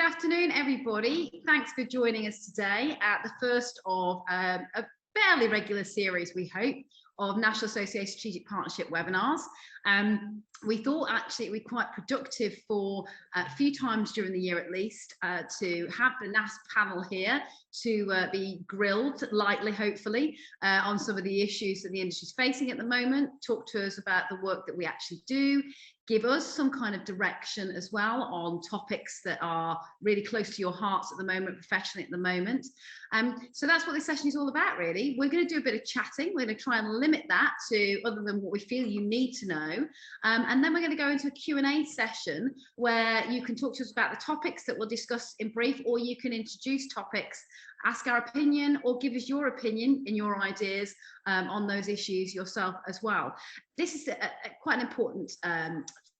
afternoon, everybody. Thanks for joining us today at the first of a fairly regular series, we hope, of National Association Strategic Partnership webinars. We thought actually it would be quite productive for a few times during the year at least to have the NASP panel here to be grilled lightly, hopefully, on some of the issues that the industry is facing at the moment, talk to us about the work that we actually do, give us some kind of direction as well on topics that are really close to your hearts at the moment, professionally at the moment. So that's what this session is all about, really. We're going to do a bit of chatting. We're going to try and limit that to other than what we feel you need to know. And then we're going to go into a Q&A session where you can talk to us about the topics that we'll discuss in brief, or you can introduce topics, ask our opinion, or give us your opinion and your ideas on those issues yourself as well. This is quite an important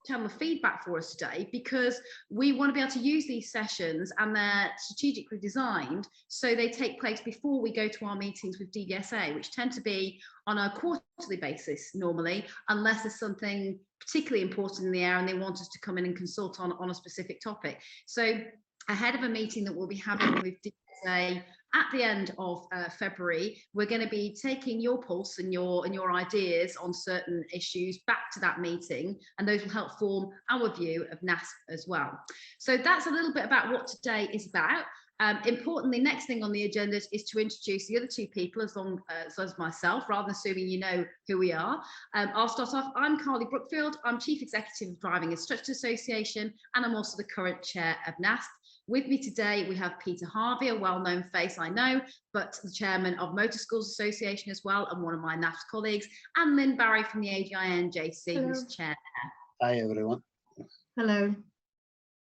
channel of feedback for us today, because we want to be able to use these sessions, and they're strategically designed so they take place before we go to our meetings with DVSA, which tend to be on a quarterly basis normally, unless there's something particularly important in the air and they want us to come in and consult on a specific topic. So ahead of a meeting that we'll be having with DVSA at the end of February, we're going to be taking your pulse and your ideas on certain issues back to that meeting, and those will help form our view of NASP as well. So that's a little bit about what today is about. Importantly, next thing on the agenda is to introduce the other two people as long as myself, rather than assuming you know who we are. I'll start off. I'm Carly Brookfield. I'm Chief Executive of Driving Instructors Association, and I'm also the current chair of NASP. With me today, we have Peter Harvey, a well-known face, I know, but the chairman of Motor Schools Association as well, and one of my NASP colleagues, and Lynn Barry from the ADINJC, who's chair there. Hi, everyone. Hello.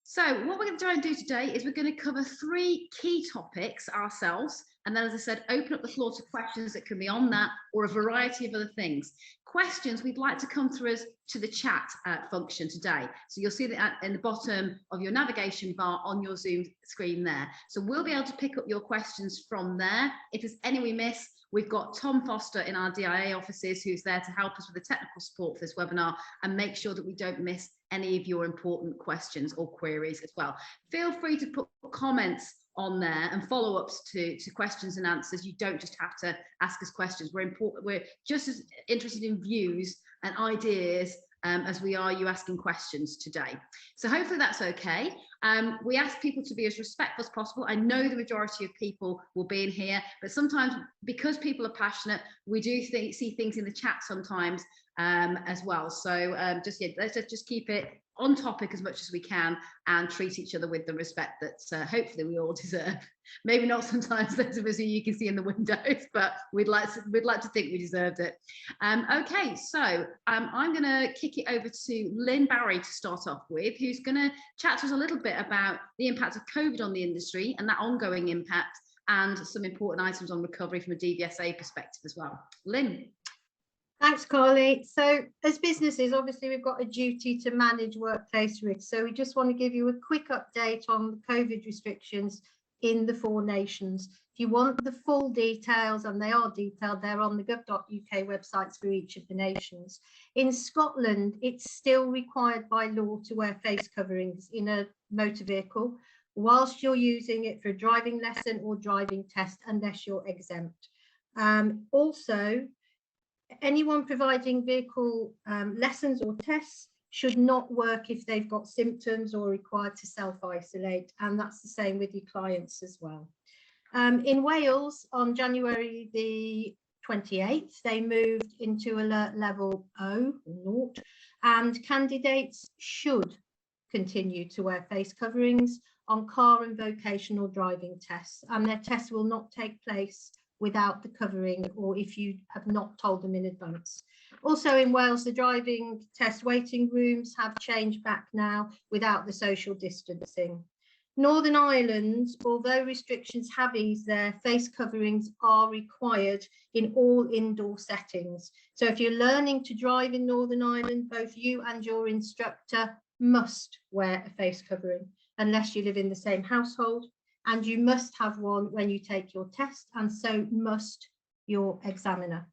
So what we're going to try and do today is we're going to cover three key topics ourselves, and then, as I said, open up the floor to questions that can be on that or a variety of other things. Questions we'd like to come through us to the chat function today. So you'll see that in the bottom of your navigation bar on your Zoom screen there. So we'll be able to pick up your questions from there. If there's any we miss, we've got Tom Foster in our DIA offices who's there to help us with the technical support for this webinar and make sure that we don't miss any of your important questions or queries as well. Feel free to put comments on there and follow-ups to questions and answers. You don't just have to ask us questions. We're just as interested in views and ideas as we are you asking questions today. So hopefully that's okay. We ask people to be as respectful as possible. I know the majority of people will be in here, but sometimes because people are passionate, we do see things in the chat sometimes as well. So let's just keep it on topic as much as we can and treat each other with the respect that hopefully we all deserve. Maybe not sometimes those of us who you can see in the windows, but we'd like to think we deserved it. Okay, so I'm going to kick it over to Lynn Barry to start off with, who's going to chat to us a little bit about the impact of COVID on the industry and that ongoing impact, and some important items on recovery from a DVSA perspective as well. Lynn. Thanks, Carly. So as businesses, obviously, we've got a duty to manage workplace risks. So we just want to give you a quick update on the COVID restrictions in the 4 nations. If you want the full details, and they are detailed, they're on the gov.uk websites for each of the nations. In Scotland, it's still required by law to wear face coverings in a motor vehicle whilst you're using it for a driving lesson or driving test, unless you're exempt. Also, anyone providing vehicle lessons or tests should not work if they've got symptoms or required to self-isolate, and that's the same with your clients as well. In Wales, on January the 28th, they moved into alert level O, or 0, and candidates should continue to wear face coverings on car and vocational driving tests, and their tests will not take place without the covering, or if you have not told them in advance. Also in Wales, the driving test waiting rooms have changed back now without the social distancing. Northern Ireland, although restrictions have eased there, face coverings are required in all indoor settings. So if you're learning to drive in Northern Ireland, both you and your instructor must wear a face covering unless you live in the same household, and you must have one when you take your test, and so must your examiner.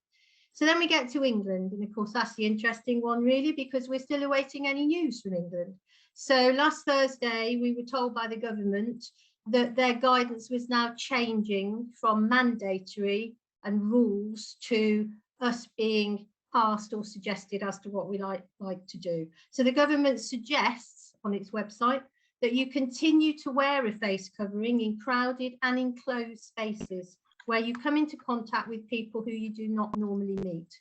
So then we get to England, and of course that's the interesting one really, because we're still awaiting any news from England. So last Thursday, we were told by the government that their guidance was now changing from mandatory and rules to us being asked or suggested as to what we like to do. So the government suggests on its website that you continue to wear a face covering in crowded and enclosed spaces where you come into contact with people who you do not normally meet.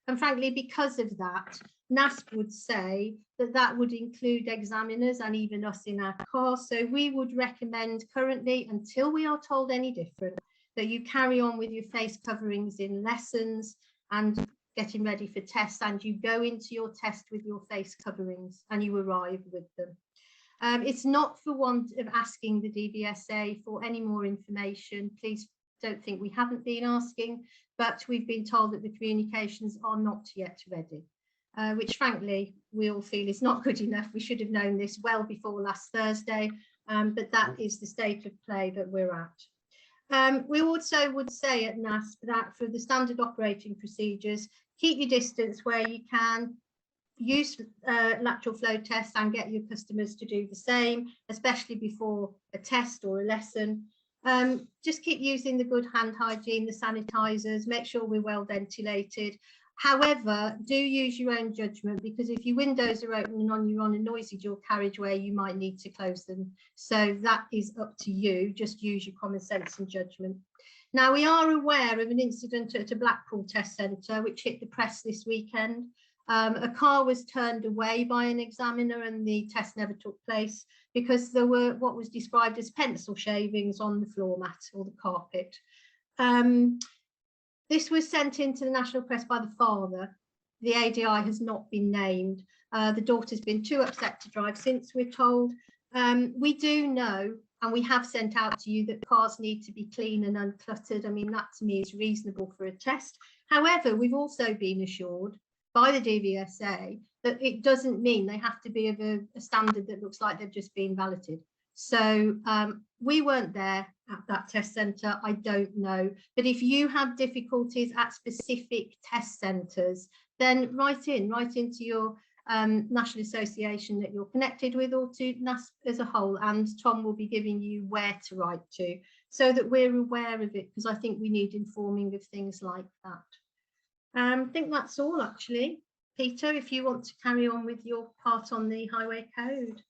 And frankly, because of that, NASP would say that that would include examiners and even us in our cars. So we would recommend currently, until we are told any different, that you carry on with your face coverings in lessons and getting ready for tests, and you go into your test with your face coverings and you arrive with them. It's not for want of asking the DVSA for any more information. Please don't think we haven't been asking, but we've been told that the communications are not yet ready, which frankly we all feel is not good enough. We should have known this well before last Thursday, but that is the state of play that we're at. We also would say at NASP that for the standard operating procedures, keep your distance where you can, use lateral flow tests and get your customers to do the same, especially before a test or a lesson. Just keep using the good hand hygiene, the sanitizers, make sure we're well ventilated. However, do use your own judgment, because if your windows are open and you're on a noisy dual carriageway, you might need to close them. So that is up to you. Just use your common sense and judgment. Now, we are aware of an incident at a Blackpool test centre which hit the press this weekend. A car was turned away by an examiner and the test never took place because there were what was described as pencil shavings on the floor mat or the carpet. This was sent into the national press by the father. The ADI has not been named. The daughter's been too upset to drive since, we're told. We do know, and we have sent out to you, that cars need to be clean and uncluttered. I mean, that to me is reasonable for a test. However, we've also been assured by the DVSA that it doesn't mean they have to be of a standard that looks like they've just been valeted. So we weren't there at that test centre, I don't know. But if you have difficulties at specific test centres, then write into your national association that you're connected with, or to NASP as a whole, and Tom will be giving you where to write to so that we're aware of it, because I think we need informing of things like that. I think that's all, actually. Peter, if you want to carry on with your part on the highway code.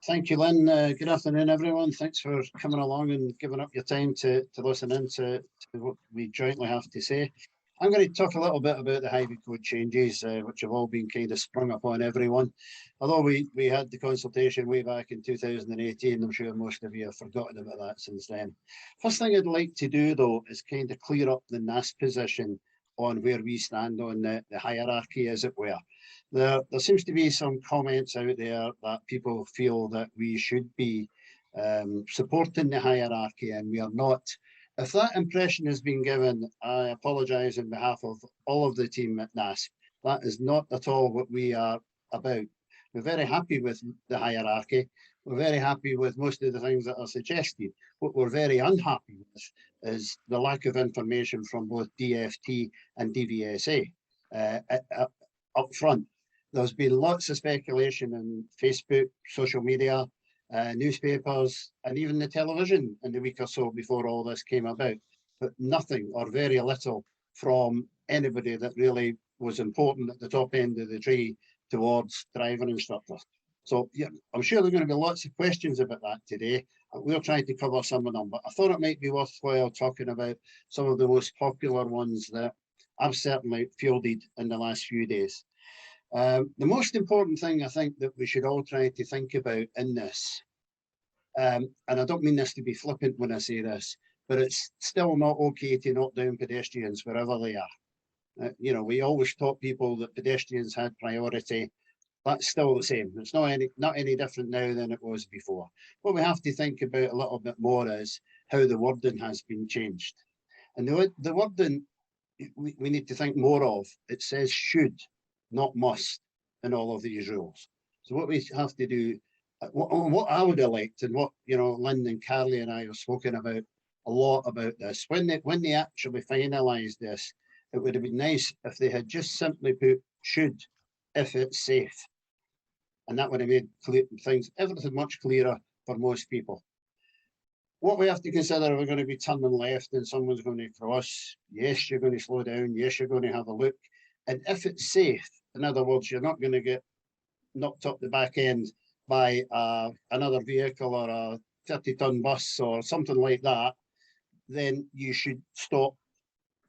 Thank you, Lynn. Good afternoon, everyone. Thanks for coming along and giving up your time to listen in to what we jointly have to say. I'm going to talk a little bit about the highway code changes, which have all been kind of sprung upon everyone. Although we had the consultation way back in 2018, I'm sure most of you have forgotten about that since then. First thing I'd like to do, though, is kind of clear up the NASP position on where we stand on the hierarchy, as it were. There seems to be some comments out there that people feel that we should be supporting the hierarchy, and we are not. If that impression has been given, I apologise on behalf of all of the team at NASP. That is not at all what we are about. We're very happy with the hierarchy. We're very happy with most of the things that are suggested. What we're very unhappy with is the lack of information from both DFT and DVSA up front. There's been lots of speculation in Facebook, social media, newspapers, and even the television in the week or so before all this came about, but nothing or very little from anybody that really was important at the top end of the tree towards driving instructors. So yeah, I'm sure there are going to be lots of questions about that today. We'll try to cover some of them, but I thought it might be worthwhile talking about some of the most popular ones that I've certainly fielded in the last few days. The most important thing I think that we should all try to think about in this, and I don't mean this to be flippant when I say this, but it's still not okay to knock down pedestrians wherever they are. You know, we always taught people that pedestrians had priority. That's still the same. It's not any different now than it was before. What we have to think about a little bit more is how the wording has been changed. And the wording we need to think more of, it says should, not must, in all of these rules. So what we have to do, what I would have liked, and what, you know, Lynn and Carly and I have spoken about a lot about this, when they actually finalised this, it would have been nice if they had just simply put should if it's safe. and that would have made everything much clearer for most people. What we have to consider, are we going to be turning left and someone's going to cross? Yes, you're going to slow down. Yes, you're going to have a look. And if it's safe, in other words, you're not going to get knocked up the back end by another vehicle or a 30-ton bus or something like that, then you should stop,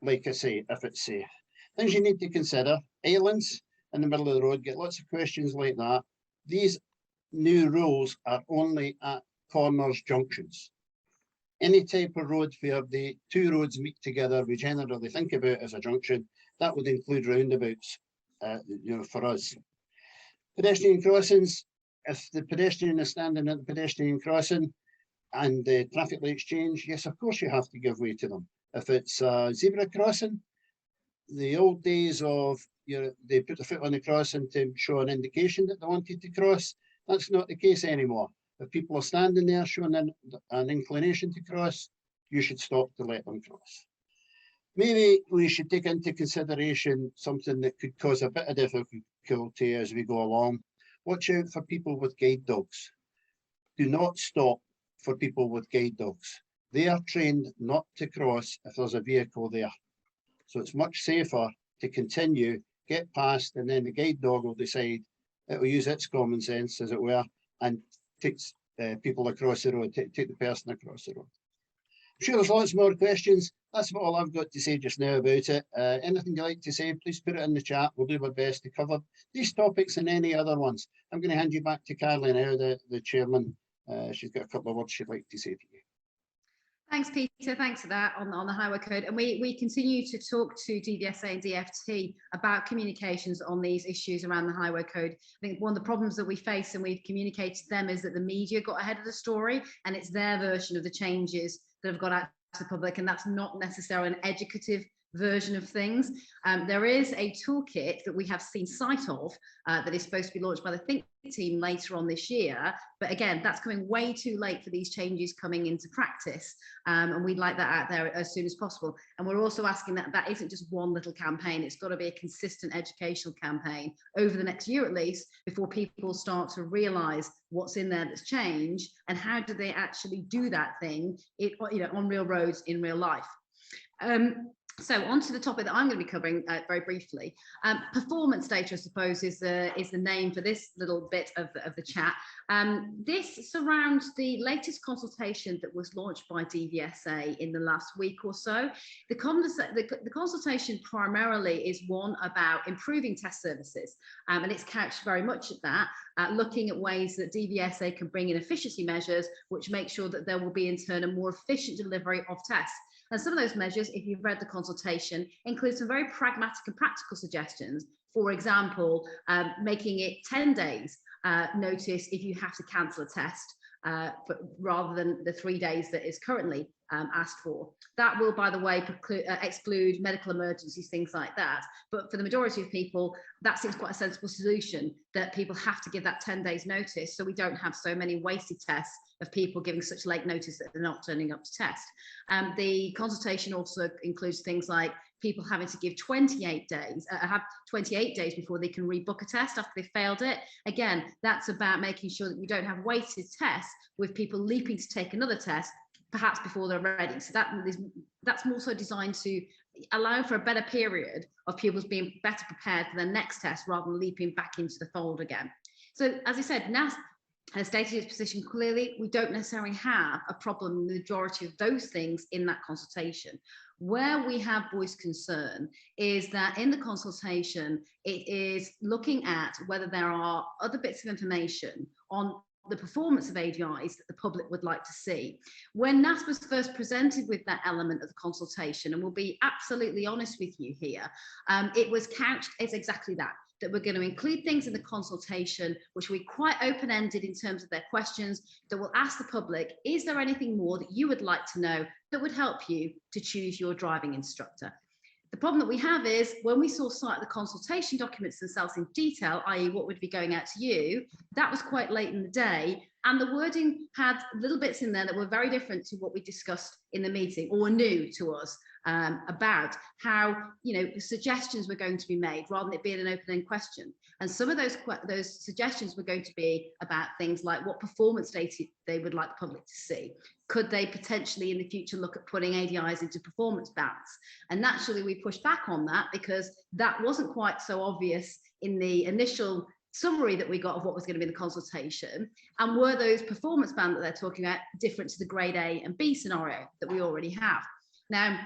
like I say, if it's safe. Things you need to consider: islands in the middle of the road, get lots of questions like that. These new rules are only at corners, junctions. Any type of road where the two roads meet together, we generally think about as a junction. That would include roundabouts, for us. Pedestrian crossings, if the pedestrian is standing at the pedestrian crossing and the traffic lights change, yes, of course you have to give way to them. If it's a zebra crossing, the old days of, they put the foot on the crossing to show an indication that they wanted to cross, that's not the case anymore. If people are standing there showing an inclination to cross, you should stop to let them cross. Maybe we should take into consideration something that could cause a bit of difficulty as we go along. Watch out for people with guide dogs. Do not stop for people with guide dogs. They are trained not to cross if there's a vehicle there. So it's much safer to continue, get past, and then the guide dog will decide, it will use its common sense, as it were, and takes people across the road, take the person across the road. I'm sure there's lots more questions. That's about all I've got to say just now about it. Anything you'd like to say, please put it in the chat. We'll do our best to cover these topics and any other ones. I'm going to hand you back to Carly now, the chairman. She's got a couple of words she'd like to say to you. Thanks, Peter. Thanks for that on the highway code. And we continue to talk to DVSA and DFT about communications on these issues around the highway code. I think one of the problems that we face, and we've communicated to them, is that the media got ahead of the story and it's their version of the changes that have got out to the public, and that's not necessarily an educative version of things. There is a toolkit that we have seen sight of that is supposed to be launched by the Think team later on this year, but again, that's coming way too late for these changes coming into practice, and we'd like that out there as soon as possible. And we're also asking that isn't just one little campaign, it's got to be a consistent educational campaign over the next year at least, before people start to realize what's in there that's changed and how do they actually do that thing on real roads in real life. So on to the topic that I'm going to be covering very briefly. Performance data, I suppose, is the name for this little bit of the chat. This surrounds the latest consultation that was launched by DVSA in the last week or so. The consultation primarily is one about improving test services, and it's couched very much at that, looking at ways that DVSA can bring in efficiency measures, which make sure that there will be in turn a more efficient delivery of tests. And some of those measures, if you've read the consultation, include some very pragmatic and practical suggestions. For example, making it 10 days notice if you have to cancel a test, rather than the 3 days that is currently asked for. That will, by the way, exclude medical emergencies, things like that. But for the majority of people, that seems quite a sensible solution, that people have to give that 10 days notice so we don't have so many wasted tests of people giving such late notice that they're not turning up to test. The consultation also includes things like people having to give 28 days before they can rebook a test after they failed it. Again, that's about making sure that you don't have wasted tests with people leaping to take another test, perhaps before they're ready. So that's more so designed to allow for a better period of people being better prepared for their next test rather than leaping back into the fold again. So as I said, NASP has stated its position clearly. We don't necessarily have a problem in the majority of those things in that consultation. Where we have voiced concern is that in the consultation, it is looking at whether there are other bits of information on the performance of ADIs that the public would like to see. When NASP was first presented with that element of the consultation, and we'll be absolutely honest with you here, it was couched as exactly that we're going to include things in the consultation which will be quite open-ended in terms of their questions, that will ask the public, is there anything more that you would like to know that would help you to choose your driving instructor? The problem that we have is when we saw the consultation documents themselves in detail, i.e. what would be going out to you, that was quite late in the day, and the wording had little bits in there that were very different to what we discussed in the meeting or were new to us. about how, suggestions were going to be made rather than it being an open-ended question. And some of those suggestions were going to be about things like what performance data they would like the public to see. Could they potentially in the future look at putting ADIs into performance bands? And naturally we pushed back on that because that wasn't quite so obvious in the initial summary that we got of what was going to be the consultation. And were those performance bands that they're talking about different to the grade A and B scenario that we already have? Now,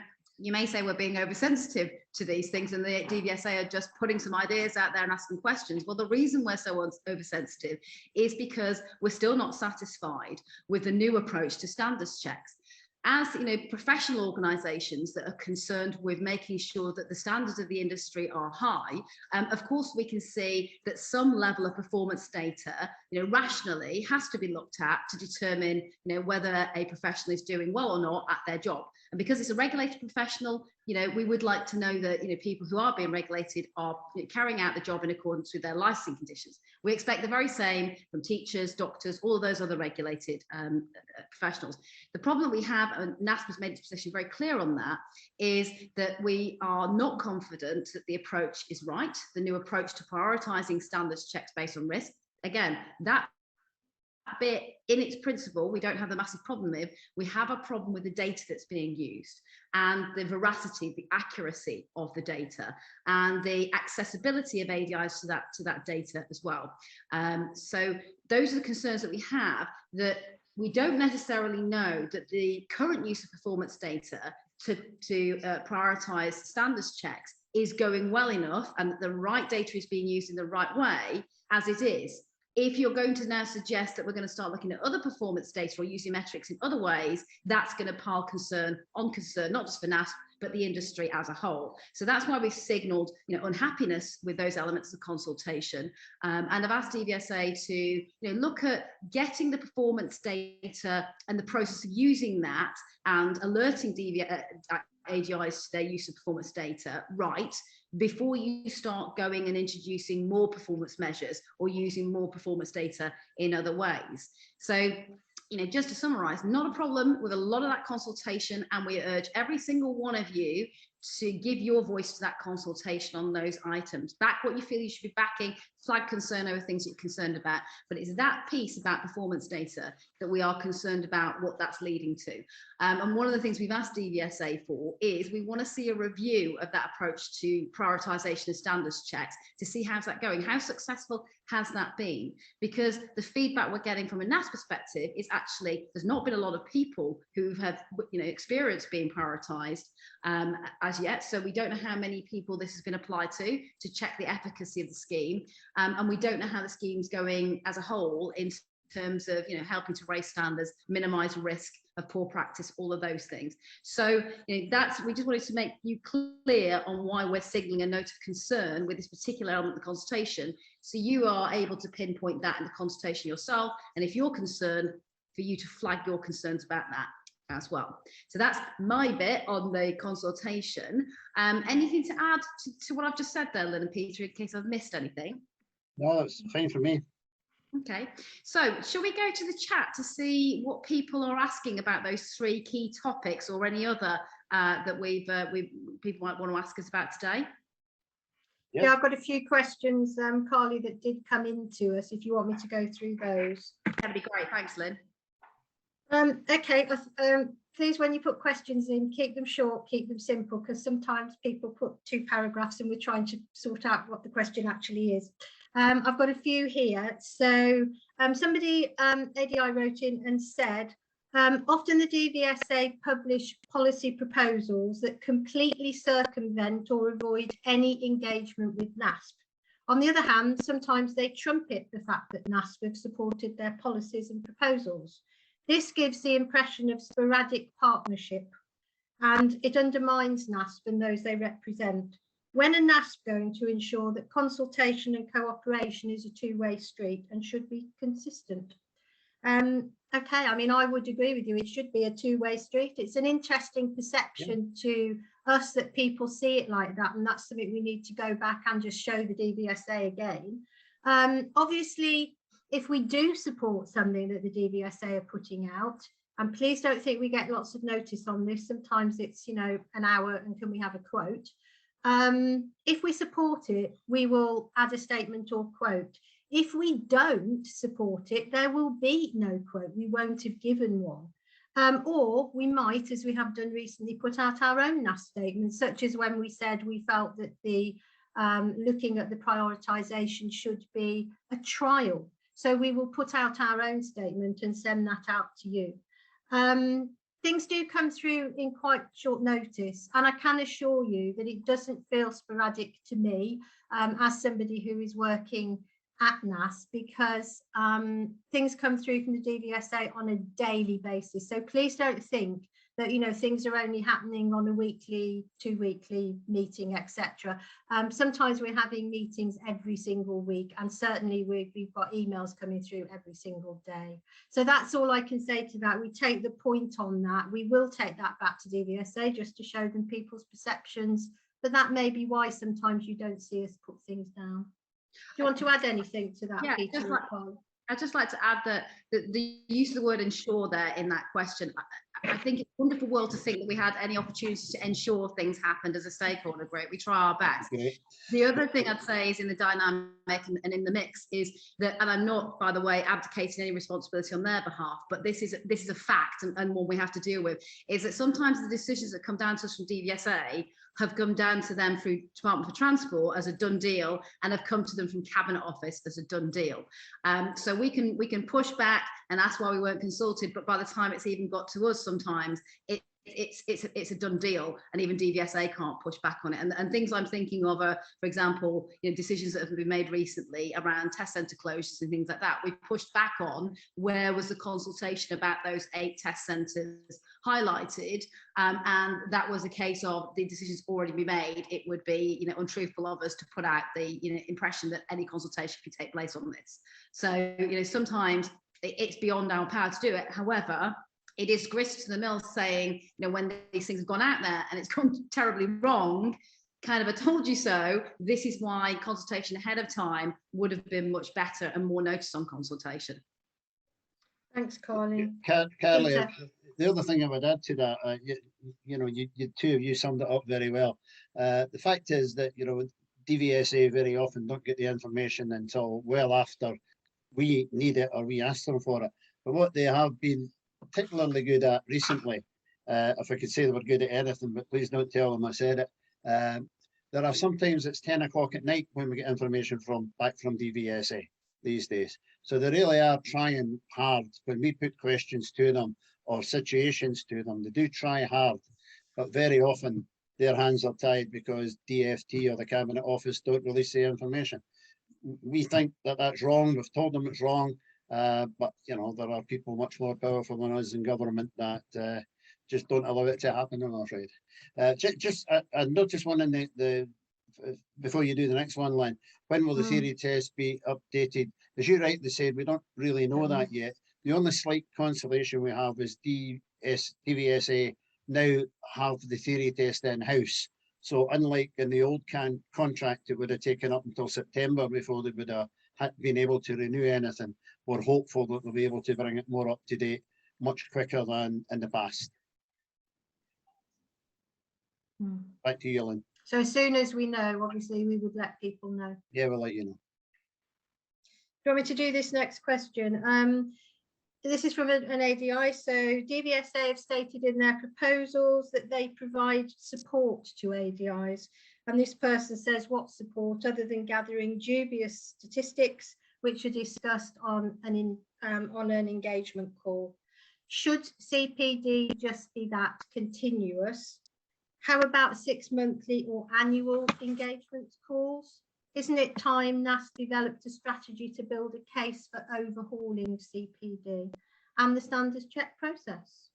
you may say we're being oversensitive to these things and the DVSA are just putting some ideas out there and asking questions. Well, the reason we're so oversensitive is because we're still not satisfied with the new approach to standards checks. As professional organisations that are concerned with making sure that the standards of the industry are high, of course we can see that some level of performance data, rationally has to be looked at to determine, whether a professional is doing well or not at their job. And because it's a regulated professional, we would like to know that, people who are being regulated are carrying out the job in accordance with their licensing conditions. We expect the very same from teachers, doctors, all of those other regulated professionals. The problem that we have, and NASP has made its position very clear on that, is that we are not confident that the approach is right, the new approach to prioritising standards checks based on risk. Again, that bit in its principle we don't have a massive problem with. We have a problem with the data that's being used and the veracity, the accuracy of the data and the accessibility of ADIs to that data as well. So those are the concerns that we have, that we don't necessarily know that the current use of performance data to prioritise standards checks is going well enough and that the right data is being used in the right way as it is. If you're going to now suggest that we're going to start looking at other performance data or using metrics in other ways, that's going to pile concern on concern, not just for NASP, but the industry as a whole. So that's why we've signalled, unhappiness with those elements of consultation, and I've asked DVSA to, look at getting the performance data and the process of using that and alerting ADIs to their use of performance data right before you start going and introducing more performance measures or using more performance data in other ways. So, just to summarise, not a problem with a lot of that consultation, and we urge every single one of you to give your voice to that consultation on those items. Back what you feel you should be backing, flag concern over things you're concerned about, but it's that piece about performance data that we are concerned about what that's leading to. And one of the things we've asked DVSA for is we want to see a review of that approach to prioritisation and standards checks to see how's that going, how successful has that been? Because the feedback we're getting from a NASP perspective is actually there's not been a lot of people who have experienced being prioritised as yet, so we don't know how many people this has been applied to check the efficacy of the scheme, and we don't know how the scheme's going as a whole in terms of helping to raise standards, minimise risk of poor practice, all of those things. So we just wanted to make you clear on why we're signalling a note of concern with this particular element of the consultation, so you are able to pinpoint that in the consultation yourself, and if you're concerned, for you to flag your concerns about that as well. So that's my bit on the consultation. Anything to add to what I've just said there, Lynn and Peter, in case I've missed anything? No, it's fine for me. Okay, so shall we go to the chat to see what people are asking about those three key topics, or any other that people might want to ask us about today? Yeah, I've got a few questions, Carly, that did come into us, if you want me to go through those. That'd be great, thanks, Lynn. Okay, please, when you put questions in, keep them short, keep them simple, because sometimes people put 2 paragraphs and we're trying to sort out what the question actually is. I've got a few here. So somebody, ADI, wrote in and said, often the DVSA publish policy proposals that completely circumvent or avoid any engagement with NASP. On the other hand, sometimes they trumpet the fact that NASP have supported their policies and proposals. This gives the impression of sporadic partnership, and it undermines NASP and those they represent. When are NASP going to ensure that consultation and cooperation is a two-way street and should be consistent? Okay, I mean, I would agree with you. It should be a two-way street. It's an interesting perception to us that people see it like that, and that's something we need to go back and just show the DVSA again. Obviously, if we do support something that the DVSA are putting out, And please don't think we get lots of notice on this. Sometimes it's, you know, an hour and can we have a quote? If we support it, we will add a statement or quote. If we don't support it, there will be no quote. We won't have given one. Or we might, as we have done recently, put out our own NASP statement, such as when we said we felt that the looking at the prioritisation should be a trial. So we will put out our own statement and send that out to you. Things do come through in quite short notice, and I can assure you that it doesn't feel sporadic to me as somebody who is working at NASP, because things come through from the DVSA on a daily basis. So please don't think that, you know, things are only happening on a weekly, 2-weekly meeting, etc. Sometimes we're having meetings every single week, and certainly we've got emails coming through every single day. So that's all I can say to that. We take the point on that. We will take that back to DVSA just to show them people's perceptions, but that may be why sometimes you don't see us put things down. Do you want to add anything to that, Yeah, Peter? I'd just like to add that the use of the word ensure there in that question, I think it's a wonderful world to think that we had any opportunity to ensure things happened as a stakeholder group. We try our best. Okay. The other thing I'd say is in the dynamic and in the mix is that, and I'm not, by the way, abdicating any responsibility on their behalf, but this is a fact and one we have to deal with, is that sometimes the decisions that come down to us from DVSA have come down to them through Department for Transport as a done deal, and have come to them from Cabinet Office as a done deal. So we can push back and ask why we weren't consulted, but by the time it's even got to us, sometimes it's a done deal, and even DVSA can't push back on it. And things I'm thinking of are, for example, you know, decisions that have been made recently around test centre closures and things like that. We pushed back on where was the consultation about those 8 test centres highlighted, and that was a case of the decisions already be made. It would be, you know, untruthful of us to put out the, you know, impression that any consultation could take place on this. So, you know, sometimes it's beyond our power to do it. However, it is grist to the mill saying, you know, when these things have gone out there and it's gone terribly wrong, kind of a told you so. This is why consultation ahead of time would have been much better and more notice on consultation. Thanks, Carly. Carly, the other thing I would add to that, you know, you two of you summed it up very well. The fact is that, you know, DVSA very often don't get the information until well after we need it or we ask them for it. But what they have been particularly good at recently, if I could say they were good at anything, but please don't tell them I said it. There are sometimes it's 10 o'clock at night when we get information back from DVSA these days. So they really are trying hard when we put questions to them or situations to them. They do try hard, but very often their hands are tied because DFT or the Cabinet Office don't release the information. We think that that's wrong. We've told them it's wrong. But, you know, there are people much more powerful than us in government that just don't allow it to happen, I'm afraid. I noticed one in the before you do the next one, Lynn, when will the theory test be updated? As you rightly said, we don't really know that yet. The only slight consolation we have is DVSA now have the theory test in-house. So unlike in the old contract, it would have taken up until September before they would have been able to renew anything. We're hopeful that they'll be able to bring it more up to date much quicker than in the past. Back to you, Lynn. So as soon as we know, obviously we would let people know. Yeah, we'll let you know. Do you want me to do this next question? This is from an ADI. So DVSA have stated in their proposals that they provide support to ADIs. And this person says, what support other than gathering dubious statistics, which are discussed on an engagement call? Should CPD just be that continuous? How about 6 monthly or annual engagement calls? Isn't it time NASP developed a strategy to build a case for overhauling CPD and the standards check process?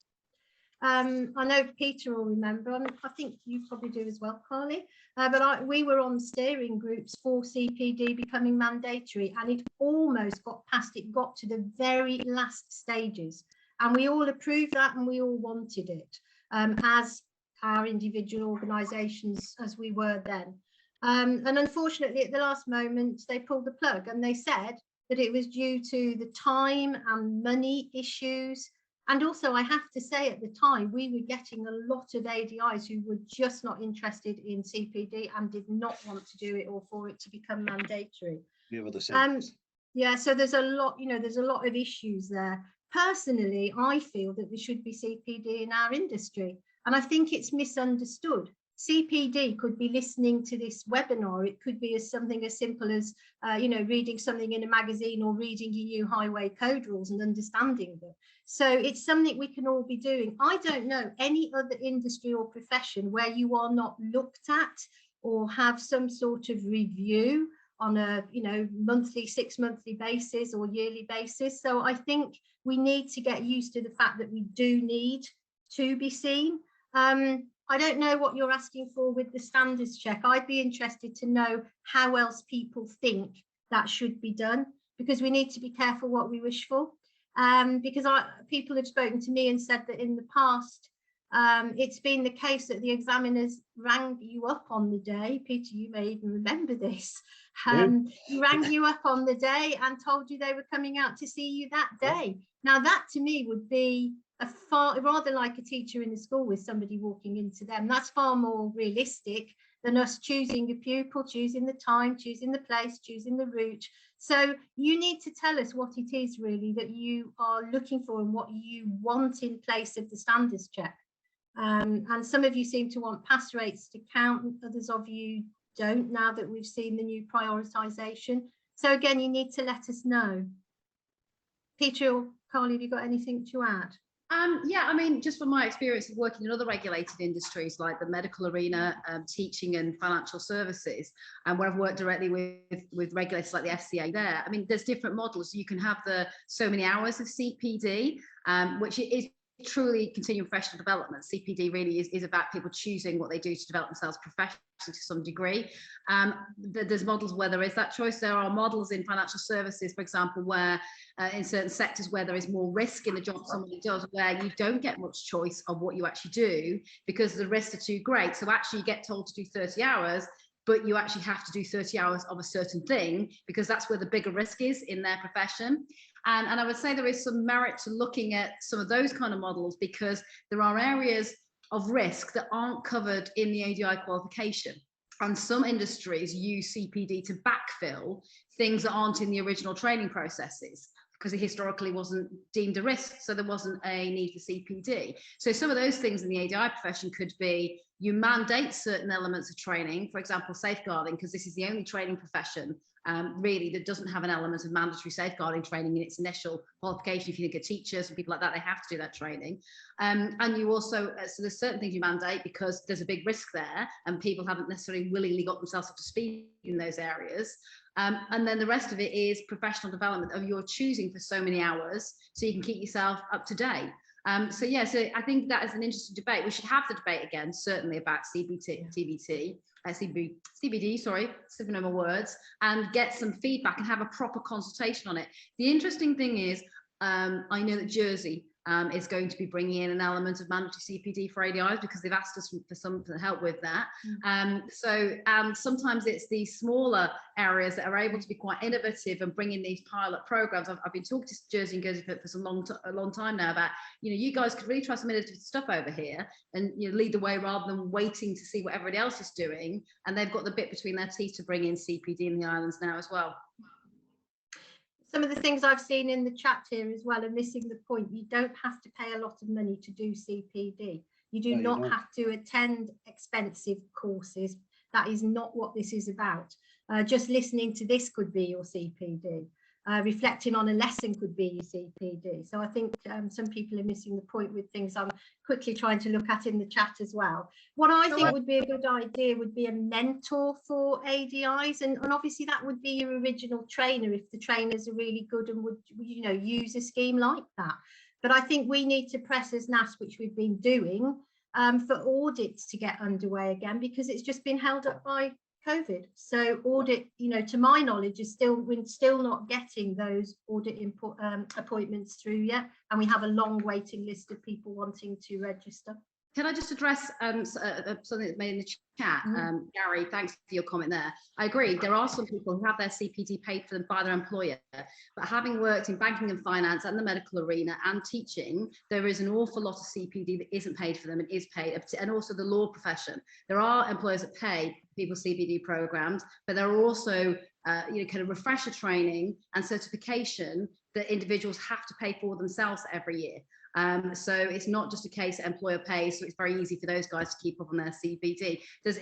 I know Peter will remember, I think you probably do as well, Carly, but we were on steering groups for CPD becoming mandatory, and it almost got past, it got to the very last stages, and we all approved that and we all wanted it as our individual organisations as we were then. And unfortunately at the last moment they pulled the plug, and they said that it was due to the time and money issues And also, I have to say, at the time, we were getting a lot of ADIs who were just not interested in CPD and did not want to do it or for it to become mandatory. We were the same. Yeah, so there's a lot, there's a lot of issues there. Personally, I feel that there should be CPD in our industry, and I think it's misunderstood. CPD could be listening to this webinar. It could be something as simple as, reading something in a magazine or reading EU highway code rules and understanding them. So it's something we can all be doing. I don't know any other industry or profession where you are not looked at or have some sort of review on a monthly, 6 monthly basis or yearly basis. So I think we need to get used to the fact that we do need to be seen. I don't know what you're asking for with the standards check. I'd be interested to know how else people think that should be done, because we need to be careful what we wish for. Because people have spoken to me and said that in the past, it's been the case that the examiners rang you up on the day. Peter, you may even remember this. Rang you up on the day and told you they were coming out to see you that day. Now, that to me would be rather like a teacher in the school with somebody walking into them. That's far more realistic than us choosing a pupil, choosing the time, choosing the place, choosing the route. So you need to tell us what it is really that you are looking for and what you want in place of the standards check. And some of you seem to want pass rates to count, and others of you don't, now that we've seen the new prioritisation. So again, you need to let us know. Peter or Carly, have you got anything to add? Yeah, I mean, just from my experience of working in other regulated industries like the medical arena, teaching and financial services, and where I've worked directly with regulators like the FCA there, I mean, there's different models. You can have the so many hours of CPD, which is truly continuing professional development. CPD really is about people choosing what they do to develop themselves professionally to some degree. There's models where there is that choice. There are models in financial services, for example, where in certain sectors where there is more risk in the job somebody does, where you don't get much choice of what you actually do because the risks are too great. So actually you get told to do 30 hours, but you actually have to do 30 hours of a certain thing because that's where the bigger risk is in their profession. And I would say there is some merit to looking at some of those kind of models because there are areas of risk that aren't covered in the ADI qualification. And some industries use CPD to backfill things that aren't in the original training processes because it historically wasn't deemed a risk, so there wasn't a need for CPD. So some of those things in the ADI profession could be you mandate certain elements of training, for example, safeguarding, because this is the only training profession really that doesn't have an element of mandatory safeguarding training in its initial qualification. If you think of teachers and people like that, they have to do that training. And you also, so there's certain things you mandate because there's a big risk there and people haven't necessarily willingly got themselves up to speed in those areas. And then the rest of it is professional development of your choosing for so many hours so you can keep yourself up to date. So yeah, so I think that is an interesting debate. We should have the debate again, certainly about CBD, sorry, slipping over my words, and get some feedback and have a proper consultation on it. The interesting thing is, I know that Jersey is going to be bringing in an element of mandatory CPD for ADIs because they've asked us for some help with that. So sometimes it's these smaller areas that are able to be quite innovative and bring in these pilot programs. I've been talking to Jersey and Guernsey for a long time now about, you guys could really try some innovative stuff over here and lead the way rather than waiting to see what everybody else is doing. And they've got the bit between their teeth to bring in CPD in the islands now as well. Some of the things I've seen in the chat here as well are missing the point. You don't have to pay a lot of money to do CPD. You do not have to attend expensive courses. That is not what this is about. Just listening to this could be your CPD. Reflecting on a lesson could be your CPD. So I think some people are missing the point with things I'm quickly trying to look at in the chat as well. What I think would be a good idea would be a mentor for ADIs, and obviously that would be your original trainer if the trainers are really good and would use a scheme like that. But I think we need to press as NASP, which we've been doing, for audits to get underway again because it's just been held up by COVID. So audit, to my knowledge, we're still not getting those audit appointments through yet, and we have a long waiting list of people wanting to register. Can I just address something that's made in the chat? Gary, thanks for your comment there. I agree, there are some people who have their CPD paid for them by their employer, but having worked in banking and finance and the medical arena and teaching, there is an awful lot of CPD that isn't paid for them and is paid, and also the law profession. There are employers that pay people CPD programs, but there are also kind of refresher training and certification that individuals have to pay for themselves every year. So it's not just a case that employer pays, so it's very easy for those guys to keep up on their CPD. There's,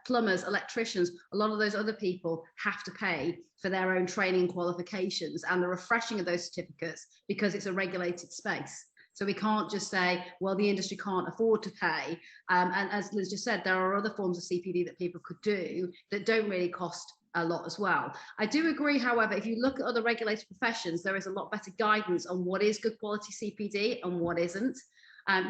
plumbers, electricians, a lot of those other people have to pay for their own training qualifications and the refreshing of those certificates because it's a regulated space. So we can't just say, well, the industry can't afford to pay. And as Liz just said, there are other forms of CPD that people could do that don't really cost a lot as well. I do agree, however, if you look at other regulated professions, there is a lot better guidance on what is good quality CPD and what isn't.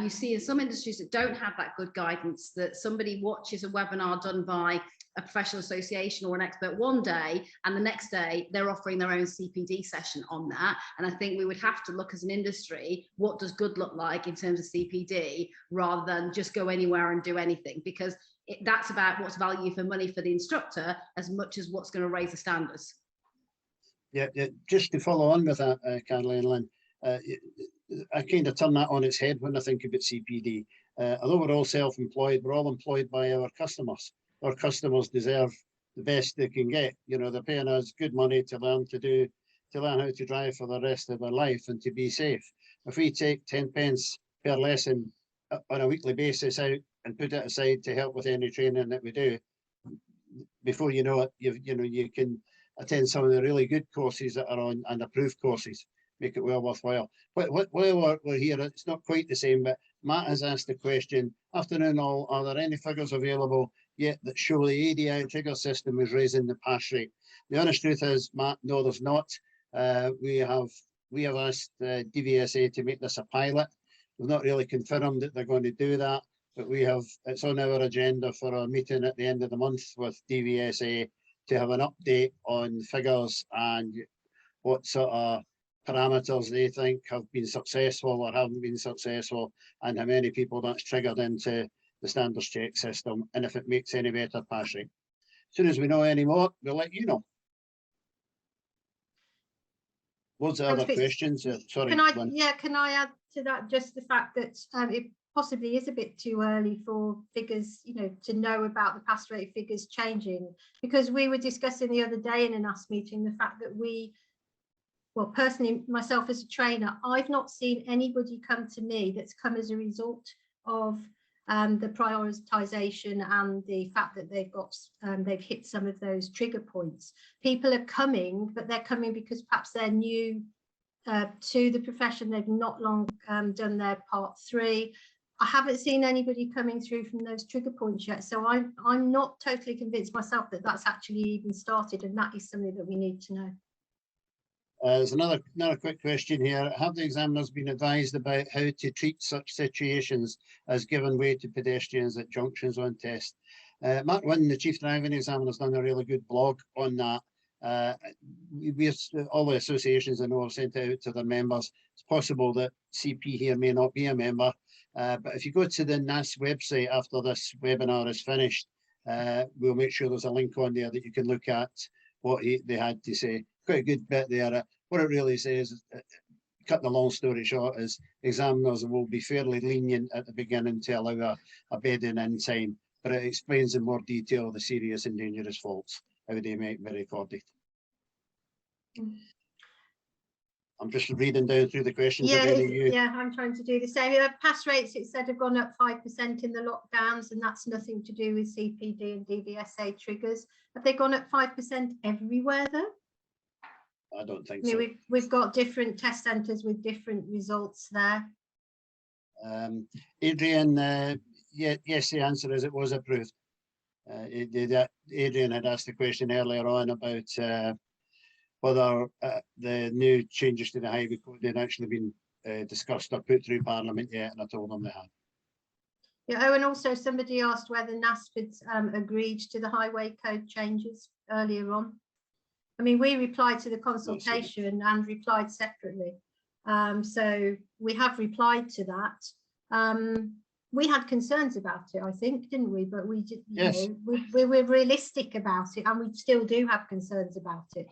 You see in some industries that don't have that good guidance, that somebody watches a webinar done by a professional association or an expert one day, and the next day they're offering their own CPD session on that. And I think we would have to look as an industry, what does good look like in terms of CPD, rather than just go anywhere and do anything, because that's about what's value for money for the instructor as much as what's going to raise the standards. Yeah, just to follow on with that, Caroline, Lynn, I kind of turn that on its head when I think about CPD. Although we're all self-employed, we're all employed by our customers. Our customers deserve the best they can get. You know, they're paying us good money to learn how to drive for the rest of their life and to be safe. If we take 10 pence per lesson on a weekly basis out and put it aside to help with any training that we do, before you know it, you can attend some of the really good courses that are on and approved courses, make it well worthwhile. But while we're here, it's not quite the same, but Matt has asked the question, afternoon all, are there any figures available yet that show the ADI trigger system is raising the pass rate? The honest truth is, Matt, no, there's not. We have asked DVSA to make this a pilot. We've not really confirmed that they're going to do that, but it's on our agenda for a meeting at the end of the month with DVSA to have an update on figures and what sort of parameters they think have been successful or haven't been successful, and how many people that's triggered into the standards check system, and if it makes any better pass rate. As soon as we know any more, we'll let you know. Loads of other questions. Sorry. Can I add to that just the fact that it possibly is a bit too early for figures, to know about the pass rate figures changing, because we were discussing the other day in a NASP meeting the fact that well, personally, myself as a trainer, I've not seen anybody come to me that's come as a result of the prioritization and the fact that they've hit some of those trigger points. People are coming, but they're coming because perhaps they're new to the profession. They've not long done their part 3. I haven't seen anybody coming through from those trigger points yet, so I'm not totally convinced myself that that's actually even started, and that is something that we need to know. There's another quick question here. Have the examiners been advised about how to treat such situations as giving way to pedestrians at junctions on test? Mark Wynne, the Chief Driving Examiner, has done a really good blog on that. All the associations I know have sent out to their members. It's possible that CP here may not be a member, but if you go to the NASP website after this webinar is finished, we'll make sure there's a link on there that you can look at what they had to say. Quite a good bit there. What it really says, cutting the long story short, is examiners will be fairly lenient at the beginning to allow a bedding in time, but it explains in more detail the serious and dangerous faults, how they might be recorded. I'm just reading down through the questions. Yeah, I'm trying to do the same. Pass rates, it said, have gone up 5% in the lockdowns, and that's nothing to do with CPD and DVSA triggers. Have they gone up 5% everywhere though? I don't think so. We've got different test centres with different results there. Adrian, yes, the answer is it was approved. Adrian had asked the question earlier on about whether the new changes to the highway code had actually been discussed or put through Parliament yet, and I told them they had. Yeah, and also somebody asked whether NASP had agreed to the highway code changes earlier on. I mean, we replied to the consultation and replied separately. So we have replied to that. we had concerns about it, I think, didn't we? But we did, you Yes. know, we were realistic about it, and we still do have concerns about it.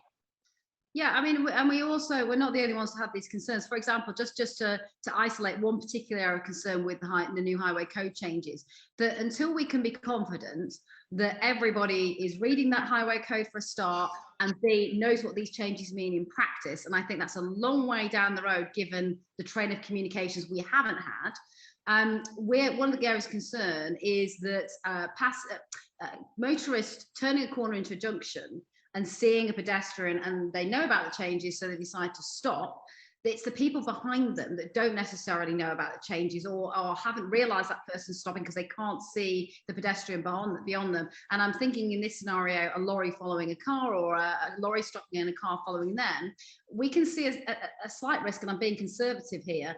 Yeah, I mean, and we're not the only ones to have these concerns. For example, just to isolate one particular area of concern with the new highway code changes, that until we can be confident that everybody is reading that highway code for a start, and B, knows what these changes mean in practice, and I think that's a long way down the road given the train of communications we haven't had. One of the areas of concern is that motorists turning a corner into a junction and seeing a pedestrian and they know about the changes, so they decide to stop. It's the people behind them that don't necessarily know about the changes, or haven't realized that person's stopping because they can't see the pedestrian beyond them. And I'm thinking in this scenario, a lorry following a car, or a lorry stopping and a car following them, we can see a slight risk, and I'm being conservative here,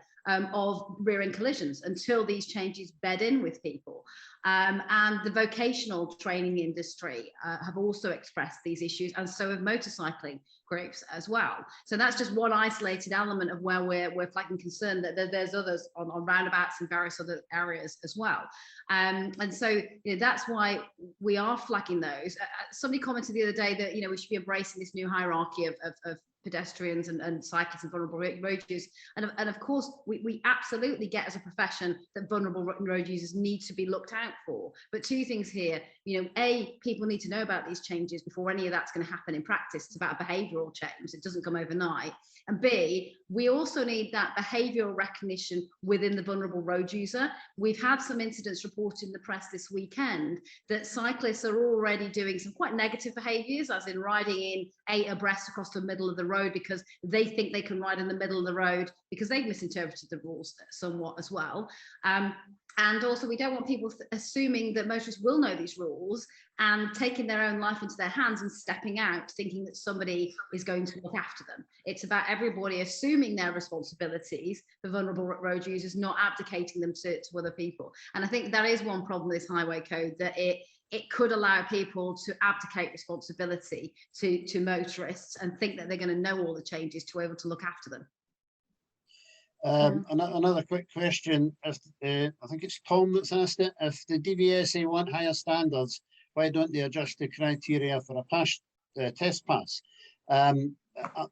of rear-end collisions until these changes bed in with people. And the vocational training industry have also expressed these issues, and so have motorcycling groups as well. So that's just one isolated element of where we're flagging concern, that there's others on roundabouts and various other areas as well. And so that's why we are flagging those. Somebody commented the other day that we should be embracing this new hierarchy of pedestrians and cyclists and vulnerable road users. And of course, we absolutely get as a profession that vulnerable road users need to be looked out for. But two things here, A, people need to know about these changes before any of that's going to happen in practice. It's about behavioural change. It doesn't come overnight. And B, we also need that behavioural recognition within the vulnerable road user. We've had some incidents reported in the press this weekend that cyclists are already doing some quite negative behaviours, as in riding in 8 abreast across the middle of the road because they think they can ride in the middle of the road because they've misinterpreted the rules somewhat as well. And also, we don't want people assuming that motorists will know these rules and taking their own life into their hands and stepping out thinking that somebody is going to look after them. It's about everybody assuming their responsibilities for vulnerable road users, not abdicating them to other people. And I think that is one problem with this highway code, that it could allow people to abdicate responsibility to motorists and think that they're going to know all the changes to be able to look after them. Another quick question. If I think it's Tom that's asked it. If the DVSA want higher standards, why don't they adjust the criteria for a test pass? I'm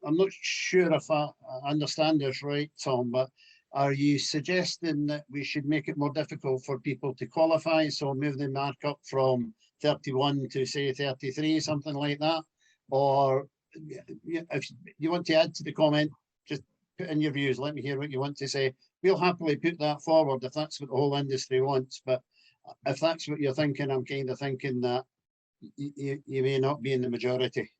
not sure if I understand this right, Tom, but are you suggesting that we should make it more difficult for people to qualify, so move the mark up from 31 to say 33, something like that? Or if you want to add to the comment, just put in your views. Let me hear what you want to say. We'll happily put that forward if that's what the whole industry wants. But if that's what you're thinking, I'm kind of thinking that you may not be in the majority.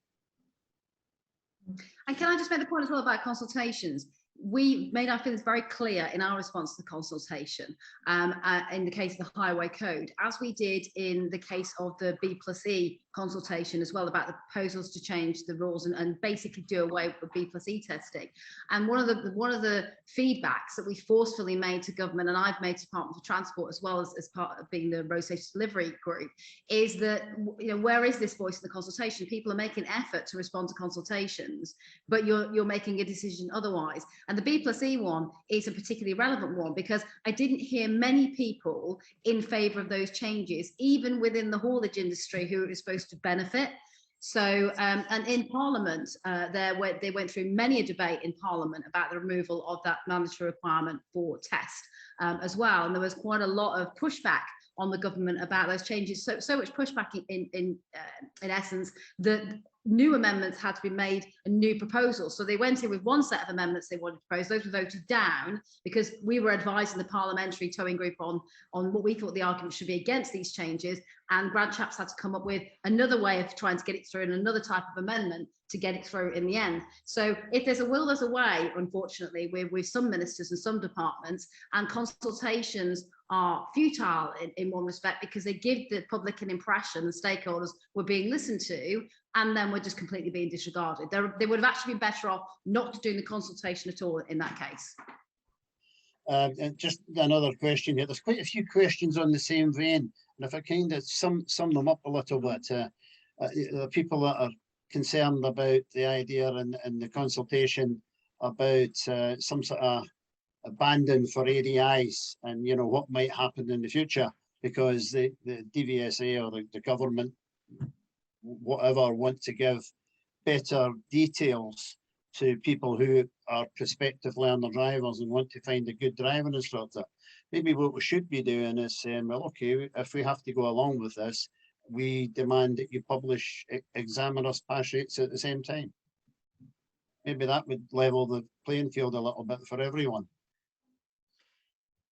And can I just make the point as well about consultations? We made our feelings very clear in our response to the consultation in the case of the highway code, as we did in the case of the B+E consultation as well, about the proposals to change the rules and basically do away with B+E testing. And one of the feedbacks that we forcefully made to government, and I've made to Department for Transport as well as part of being the road safety delivery group, is that where is this voice in the consultation? People are making effort to respond to consultations, but you're making a decision otherwise. And the B+E one is a particularly relevant one because I didn't hear many people in favour of those changes, even within the haulage industry who it was supposed to benefit. So, and in Parliament, they went through many a debate in Parliament about the removal of that mandatory requirement for test as well. And there was quite a lot of pushback on the government about those changes. So much pushback in essence that new amendments had to be made and new proposals. So they went in with one set of amendments they wanted to propose. Those were voted down because we were advising the parliamentary towing group on what we thought the argument should be against these changes. And Grant Shapps had to come up with another way of trying to get it through and another type of amendment to get it through in the end. So if there's a will, there's a way, unfortunately, with some ministers and some departments, and consultations are futile in one respect because they give the public an impression the stakeholders were being listened to, and then we're just completely being disregarded. They would have actually been better off not doing the consultation at all in that case. And just another question here. There's quite a few questions on the same vein, and if I kind of sum them up a little bit, the people that are concerned about the idea and the consultation about some sort of abandoned for ADIs and, you know, what might happen in the future, because the DVSA or the government, whatever, want to give better details to people who are prospective learner drivers and want to find a good driving instructor. Maybe what we should be doing is saying, well, okay, if we have to go along with this, we demand that you publish examiners' pass rates at the same time. Maybe that would level the playing field a little bit for everyone.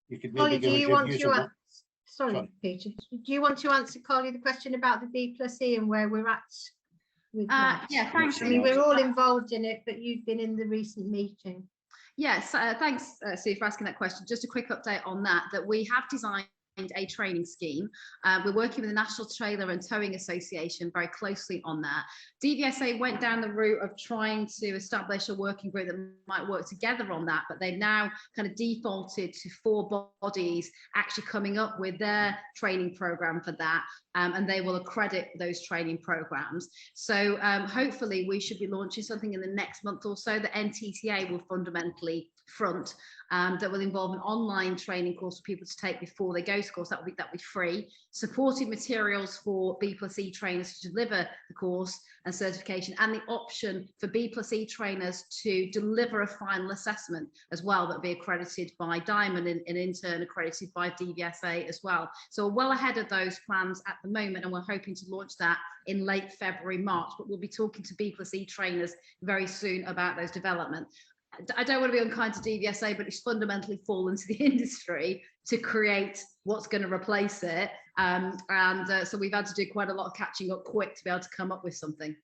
You could maybe Ollie, give us your views on that. Sorry, Peter. Do you want to answer, Carly, the question about the B+E and where we're at with that? Yeah, thanks. I mean, we're all involved in it, but you've been in the recent meeting. Yes, thanks, Sue, for asking that question. Just a quick update on that we have designed a training scheme. We're working with the National Trailer and Towing Association very closely on that. DVSA went down the route of trying to establish a working group that might work together on that, but they've now kind of defaulted to 4 bodies actually coming up with their training program for that, and they will accredit those training programs. So hopefully we should be launching something in the next month or so that NTTA will fundamentally front, that will involve an online training course for people to take before they go to course. That will be free. Supporting materials for B+E trainers to deliver the course and certification, and the option for B+E trainers to deliver a final assessment as well, that will be accredited by Diamond and in turn accredited by DVSA as well. So we're well ahead of those plans at the moment, and we're hoping to launch that in late February, March, but we'll be talking to B+E trainers very soon about those developments. I don't want to be unkind to DVSA, but it's fundamentally fallen to the industry to create what's going to replace it. So we've had to do quite a lot of catching up quick to be able to come up with something.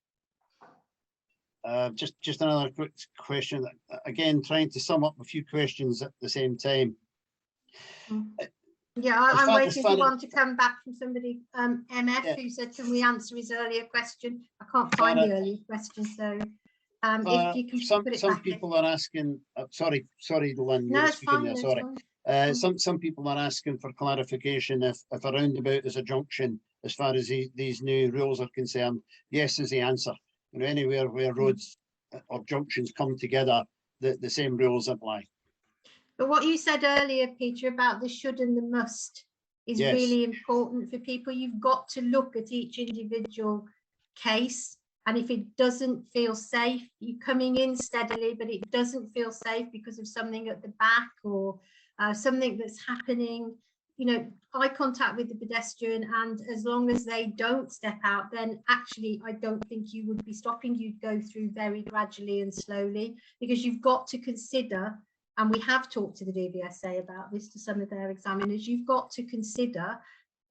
Just another quick question. Again, trying to sum up a few questions at the same time. Yeah, I'm waiting for one to come back from somebody, MF, yeah, who said, can we answer his earlier question? I can't find the earlier question, so... if you can some people are asking, sorry, Lynn, no, it's fine, there, sorry. Some people are asking for clarification if a roundabout is a junction as far as these new rules are concerned. Yes is the answer. You know, anywhere where roads or junctions come together, the same rules apply. But what you said earlier, Peter, about the should and the must is really important for people. You've got to look at each individual case. And if it doesn't feel safe, you're coming in steadily, but it doesn't feel safe because of something at the back or something that's happening, you know, eye contact with the pedestrian. And as long as they don't step out, then actually, I don't think you would be stopping. You'd go through very gradually and slowly, because you've got to consider, and we have talked to the DVSA about this, to some of their examiners, you've got to consider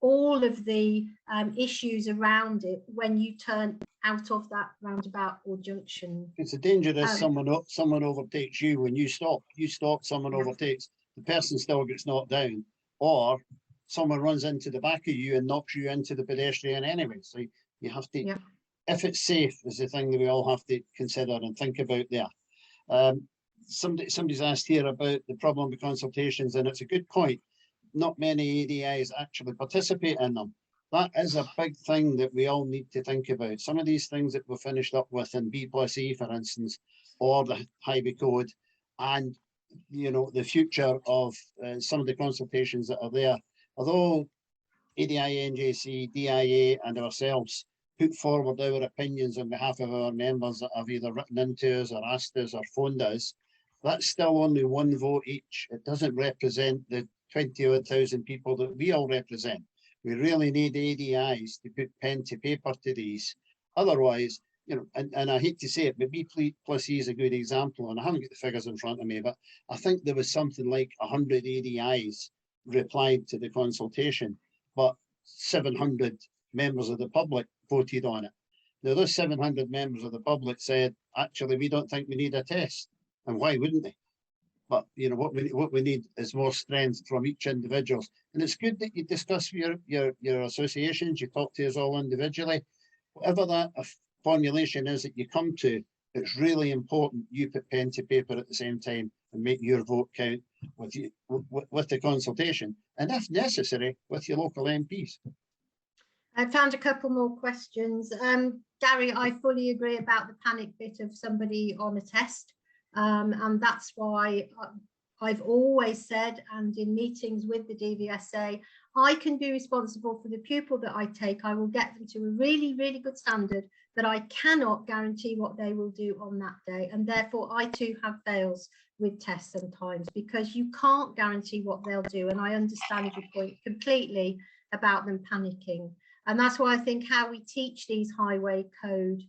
all of the issues around it when you turn out of that roundabout or junction. It's a danger if someone overtakes you when you stop. You stop, someone overtakes, the person still gets knocked down, or someone runs into the back of you and knocks you into the pedestrian anyway. So you have to, if it's safe, is the thing that we all have to consider and think about there. Somebody's asked here about the problem with consultations, and it's a good point. Not many ADIs actually participate in them. That is a big thing that we all need to think about. Some of these things that we're finished up with in B+E, for instance, or the Highway Code, and you know, the future of some of the consultations that are there. Although ADINJC, DIA, and ourselves put forward our opinions on behalf of our members that have either written into us or asked us or phoned us, that's still only one vote each. It doesn't represent the 20,000 people that we all represent. We really need ADIs to put pen to paper to these. Otherwise, you know, and I hate to say it, but B+E is a good example, and I haven't got the figures in front of me, but I think there was something like 100 ADIs replied to the consultation, but 700 members of the public voted on it. Now, those 700 members of the public said, actually, we don't think we need a test. And why wouldn't they? But you know, what we need is more strength from each individual. And it's good that you discuss your associations, you talk to us all individually. Whatever that formulation is that you come to, it's really important you put pen to paper at the same time and make your vote count with the consultation, and if necessary, with your local MPs. I found a couple more questions. Gary, I fully agree about the panic bit of somebody on a test. And that's why I've always said, and in meetings with the DVSA, I can be responsible for the pupil that I take. I will get them to a really, really good standard, but I cannot guarantee what they will do on that day. And therefore, I too have fails with tests sometimes, because you can't guarantee what they'll do. And I understand your point completely about them panicking. And that's why I think how we teach these highway code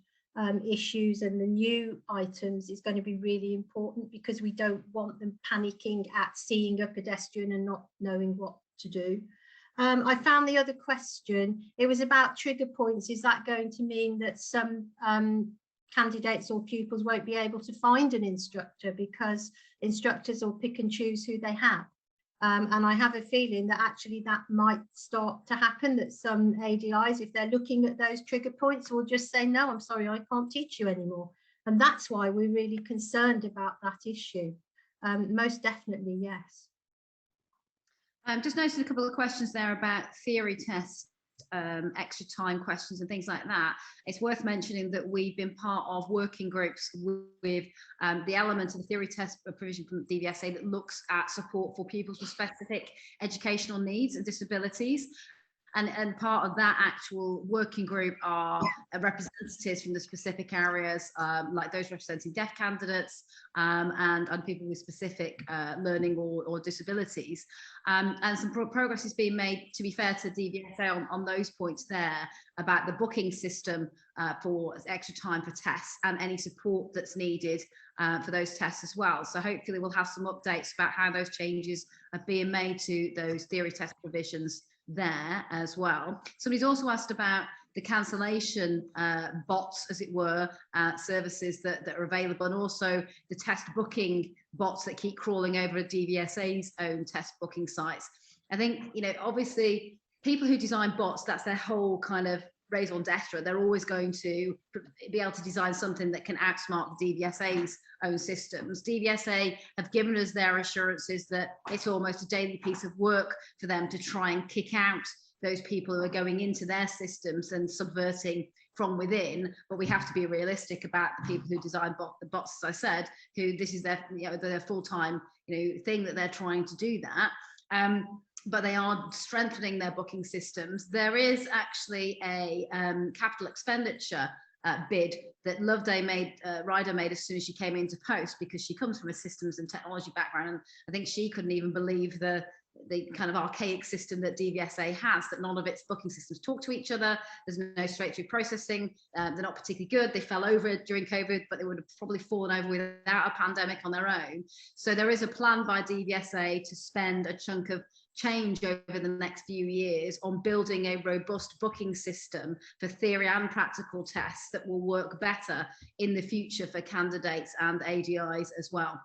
issues and the new items is going to be really important, because we don't want them panicking at seeing a pedestrian and not knowing what to do. I found the other question, it was about trigger points. Is that going to mean that some candidates or pupils won't be able to find an instructor because instructors will pick and choose who they have? And I have a feeling that actually that might start to happen, that some ADIs, if they're looking at those trigger points, will just say, no, I'm sorry, I can't teach you anymore. And that's why we're really concerned about that issue. Most definitely, yes. Just noticed a couple of questions there about theory tests, extra time questions and things like that. It's worth mentioning that we've been part of working groups with the element of the theory test provision from the DVSA that looks at support for pupils with specific educational needs and disabilities. And part of that actual working group are representatives from the specific areas, like those representing deaf candidates and people with specific learning or disabilities. And some progress is being made, to be fair to DVSA, on those points there about the booking system for extra time for tests and any support that's needed for those tests as well. So hopefully we'll have some updates about how those changes are being made to those theory test provisions there as well. Somebody's also asked about the cancellation bots, as it were, services that are available, and also the test booking bots that keep crawling over DVSA's own test booking sites. I think, you know, obviously people who design bots, that's their whole kind of raison d'etre. They're always going to be able to design something that can outsmart the DVSA's own systems. DVSA have given us their assurances that it's almost a daily piece of work for them to try and kick out those people who are going into their systems and subverting from within. But we have to be realistic about the people who design the bots, as I said, who this is their, you know, their full-time, you know, thing that they're trying to do that. But they are strengthening their booking systems. There is actually a capital expenditure bid that Loveday made, Ryder made as soon as she came into post, because she comes from a systems and technology background, and I think she couldn't even believe the kind of archaic system that DVSA has, that none of its booking systems talk to each other. There's no straight through processing. They're not particularly good. They fell over during COVID, but they would have probably fallen over without a pandemic on their own. So there is a plan by DVSA to spend a chunk of change over the next few years on building a robust booking system for theory and practical tests that will work better in the future for candidates and ADIs as well.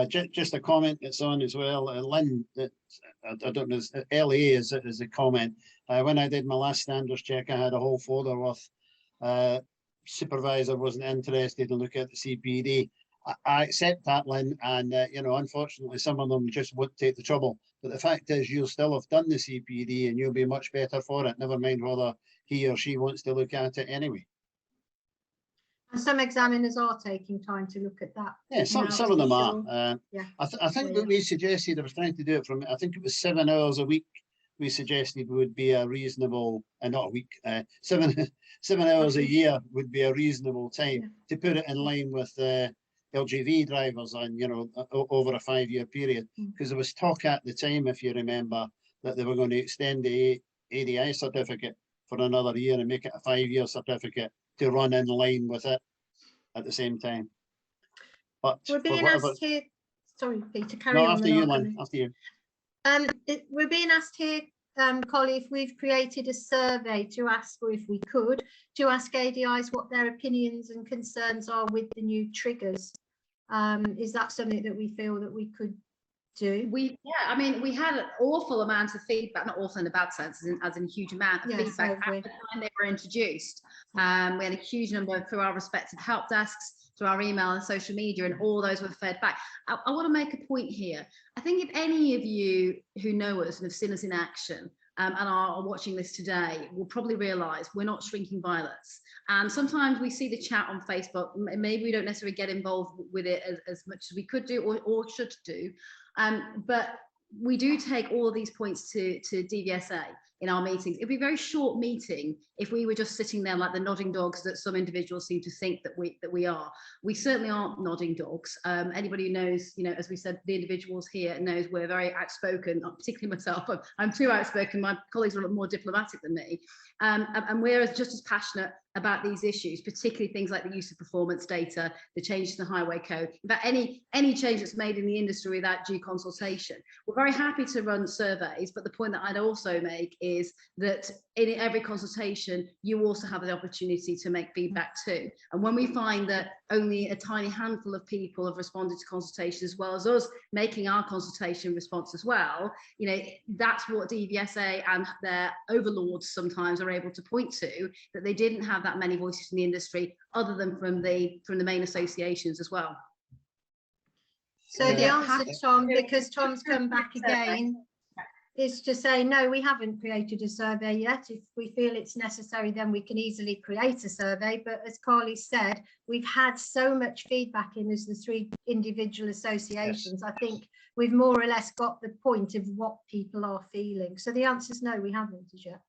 Just a comment that's on as well, Lynn, I don't know, LA is a comment. When I did my last standards check, I had a whole folder with supervisor wasn't interested in looking at the CPD. I accept that, Lynn, and you know, unfortunately some of them just won't take the trouble. But the fact is, you'll still have done the CPD and you'll be much better for it, never mind whether he or she wants to look at it anyway. And some examiners are taking time to look at that. Yeah, some of them are. Yeah. I think that we suggested, I was trying to do it from, I think it was 7 hours a week we suggested would be a reasonable, not a week, 7 hours a year would be a reasonable time to put it in line with LGV drivers on, you know, over a 5-year period, because there was talk at the time, if you remember, that they were going to extend the ADI certificate for another year and make it a 5-year certificate to run in line with it at the same time. But we're being asked here, sorry Peter, carry on. After you, Lynn, after you. We're being asked here, Collie, if we've created a survey to ask, or if we could, to ask ADIs what their opinions and concerns are with the new triggers. Is that something that we feel that we could do? I mean, we had an awful amount of feedback, not awful in a bad sense, as in a huge amount of feedback at the time they were introduced. We had a huge number through our respective help desks, through our email and social media, and all those were fed back. I want to make a point here. I think if any of you who know us and have seen us in action, and are watching this today will probably realise we're not shrinking violets. And sometimes we see the chat on Facebook, maybe we don't necessarily get involved with it as much as we could do or should do, but we do take all of these points to DVSA in our meetings. It'd be a very short meeting if we were just sitting there like the nodding dogs that some individuals seem to think that we are. We certainly aren't nodding dogs. Anybody who knows, you know, as we said, the individuals here knows we're very outspoken, particularly myself. I'm too outspoken. My colleagues are a lot more diplomatic than me. And we're just as passionate about these issues, particularly things like the use of performance data, the changes to the highway code, about any change that's made in the industry without due consultation. We're very happy to run surveys, but the point that I'd also make is that in every consultation, you also have the opportunity to make feedback too. And when we find that only a tiny handful of people have responded to consultation, as well as us making our consultation response as well, you know, that's what DVSA and their overlords sometimes are able to point to, that they didn't have that many voices in the industry other than from the main associations as well. So the answer, Tom, because Tom's come back again, is to say, no, we haven't created a survey yet. If we feel it's necessary, then we can easily create a survey. But as Carly said, we've had so much feedback in as the 3 individual associations. Yes. I think we've more or less got the point of what people are feeling. So the answer is no, we haven't as yet.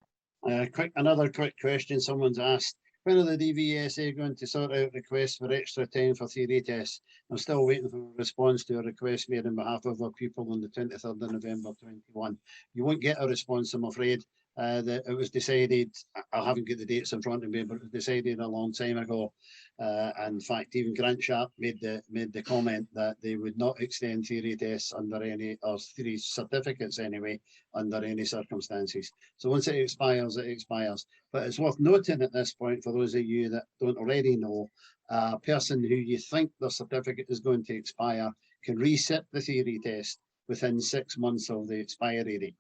Another quick question someone's asked. When are the DVSA going to sort out requests for extra time for theory tests? I'm still waiting for a response to a request made on behalf of our pupil on the 23rd of November 21. You won't get a response, I'm afraid. That it was decided, I haven't got the dates in front of me, but it was decided a long time ago. And in fact, even Grant Sharp made the comment that they would not extend theory tests under any, or theory certificates anyway, under any circumstances. So once it expires, it expires. But it's worth noting at this point, for those of you that don't already know, a person who you think their certificate is going to expire can resit the theory test within 6 months of the expiry date.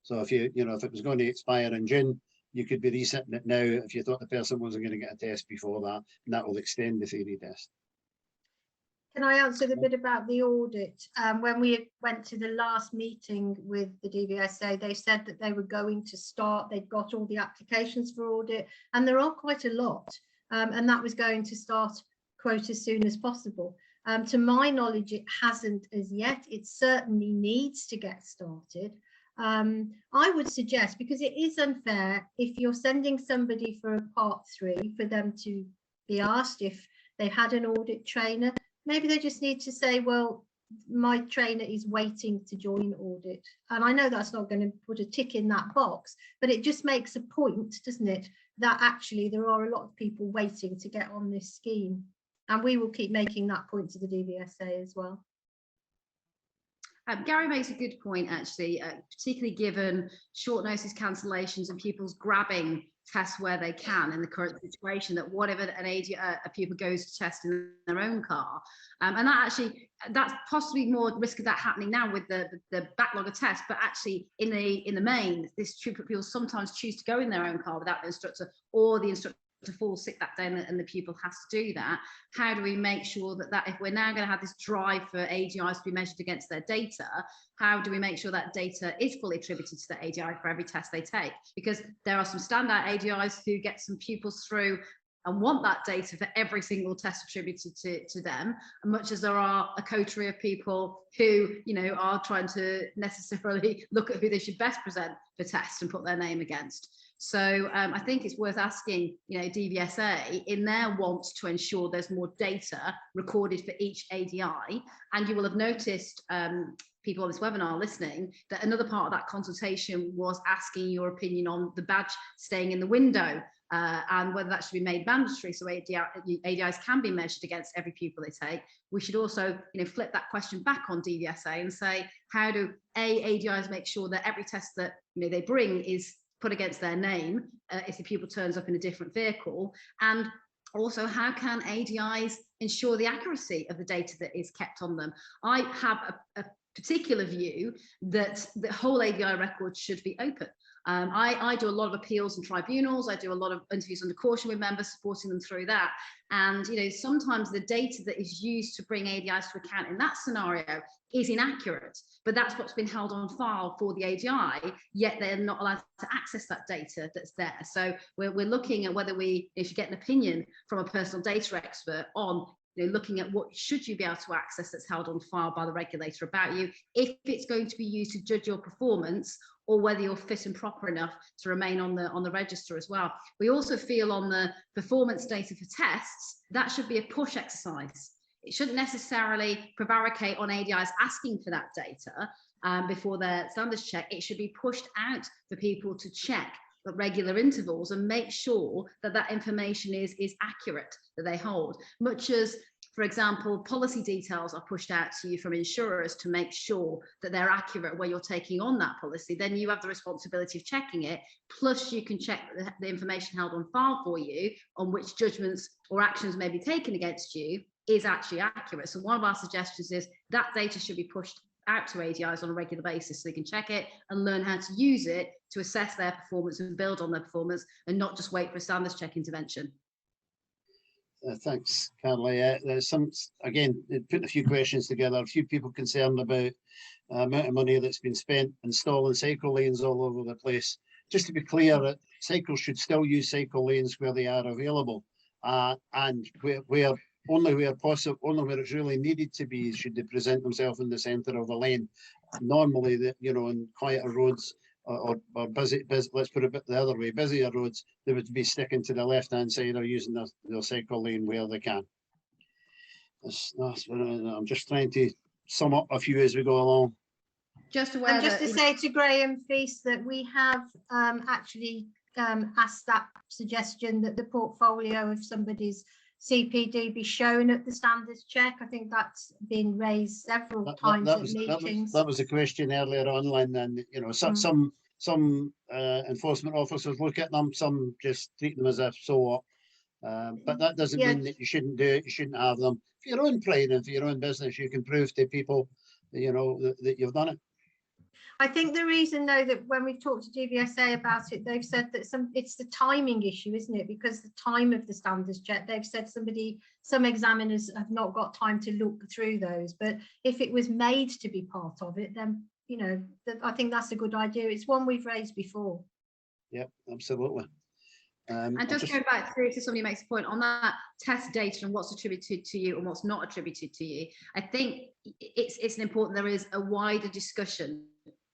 So if if it was going to expire in June, you could be resetting it now if you thought the person wasn't going to get a test before that, and that will extend the theory test. Can I answer the bit about the audit? When we went to the last meeting with the DVSA, they said that they were going to start, they'd got all the applications for audit, and there are quite a lot, and that was going to start, quote, as soon as possible. To my knowledge, it hasn't as yet. It certainly needs to get started. I would suggest, because it is unfair, if you're sending somebody for a part 3, for them to be asked if they've had an audit trainer, maybe they just need to say, well, my trainer is waiting to join audit. And I know that's not going to put a tick in that box, but it just makes a point, doesn't it, that actually there are a lot of people waiting to get on this scheme. And we will keep making that point to the DVSA as well. Gary makes a good point, actually, particularly given short notice cancellations and people's grabbing tests where they can in the current situation, that whatever a pupil goes to test in their own car. And that's possibly more risk of that happening now with the backlog of tests, but actually in the main, these pupils sometimes choose to go in their own car without the instructor, or the instructor to fall sick that day and the pupil has to do that. How do we make sure that if we're now going to have this drive for ADIs to be measured against their data, how do we make sure that data is fully attributed to the ADI for every test they take? Because there are some standout ADIs who get some pupils through and want that data for every single test attributed to them, and much as there are a coterie of people who are trying to necessarily look at who they should best present for tests and put their name against. So I think it's worth asking, DVSA in their want to ensure there's more data recorded for each ADI. And you will have noticed, people on this webinar listening, that another part of that consultation was asking your opinion on the badge staying in the window and whether that should be made mandatory so ADIs can be measured against every pupil they take. We should also flip that question back on DVSA and say, how do ADIs make sure that every test that they bring is put against their name if the pupil turns up in a different vehicle? And also, how can ADIs ensure the accuracy of the data that is kept on them? I have a particular view that the whole ADI record should be open. I do a lot of appeals and tribunals. I do a lot of interviews under caution with members, supporting them through that. And, you know, sometimes the data that is used to bring ADIs to account in that scenario is inaccurate, but that's what's been held on file for the ADI, yet they're not allowed to access that data that's there. So we're looking at whether we should get an opinion from a personal data expert on, you know, looking at what should you be able to access that's held on file by the regulator about you, if it's going to be used to judge your performance, or whether you're fit and proper enough to remain on the register as well. We also feel on the performance data for tests, that should be a push exercise. It shouldn't necessarily prevaricate on ADIs asking for that data before their standards check. It should be pushed out for people to check at regular intervals and make sure that that information is accurate, that they hold. Much as, for example, policy details are pushed out to you from insurers to make sure that they're accurate where you're taking on that policy, then you have the responsibility of checking it, plus you can check the information held on file for you on which judgments or actions may be taken against you is actually accurate. So one of our suggestions is that data should be pushed out to ADIs on a regular basis so they can check it and learn how to use it to assess their performance and build on their performance, and not just wait for a standards check intervention. Thanks, Carly. There's some, again, put a few questions together, a few people concerned about the amount of money that's been spent installing cycle lanes all over the place. Just to be clear, cycles should still use cycle lanes where they are available, and where only where possible, only where it's really needed to be, should they present themselves in the centre of the lane. Normally, you know, in quieter roads or busy, let's put it the other way, busier roads, they would be sticking to the left-hand side or using their cycle lane where they can. I'm just trying to sum up a few as we go along. Just aware and just that, to say to Graham Feast that we have actually asked that suggestion that the portfolio of somebody's CPD be shown at the standards check. I think that's been raised several times at meetings. That was a question earlier on, Lynn, and you know, some enforcement officers look at them, some just treat them as if so what. But that doesn't mean that you shouldn't do it. You shouldn't have them for your own pride and for your own business. You can prove to people, you know, that you've done it. I think the reason, though, that when we've talked to DVSA about it, they've said that it's the timing issue, isn't it? Because the time of the standards check, they've said some examiners have not got time to look through those. But if it was made to be part of it, then, you know, I think that's a good idea. It's one we've raised before. Yep, absolutely. And just going back through to somebody makes a point on that test data and what's attributed to you and what's not attributed to you. I think it's important there is a wider discussion.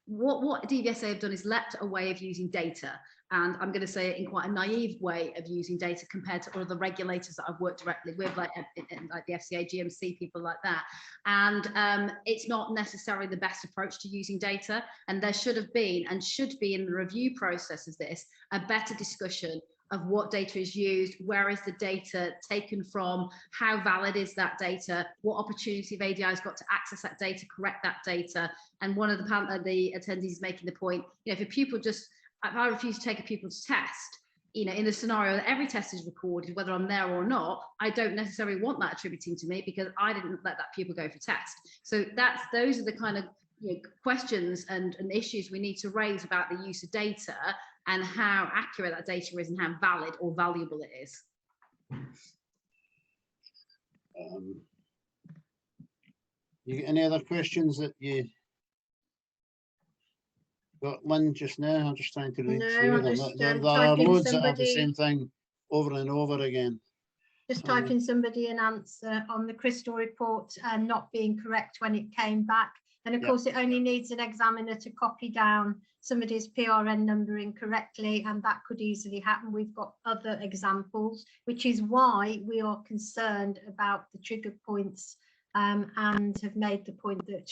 What DVSA have done is leapt a way of using data, and I'm going to say it in quite a naive way of using data compared to other regulators that I've worked directly with, like the FCA, GMC, people like that. And it's not necessarily the best approach to using data, and there should have been and should be in the review process of this a better discussion of what data is used, where is the data taken from, how valid is that data, what opportunity have ADIs got to access that data, correct that data. And one of the attendees is making the point, you know, if I refuse to take a pupil to test, you know, in the scenario that every test is recorded, whether I'm there or not, I don't necessarily want that attributing to me because I didn't let that pupil go for test. So those are the kind of, you know, questions and issues we need to raise about the use of data and how accurate that data is and how valid or valuable it is. You got any other questions that you got, Lynn, just now? I'm just trying to read through them. There are loads that have the same thing over and over again. Just type in somebody an answer on the Crystal report and not being correct when it came back. And of course, it only needs an examiner to copy down somebody's PRN number incorrectly, and that could easily happen. We've got other examples, which is why we are concerned about the trigger points and have made the point that,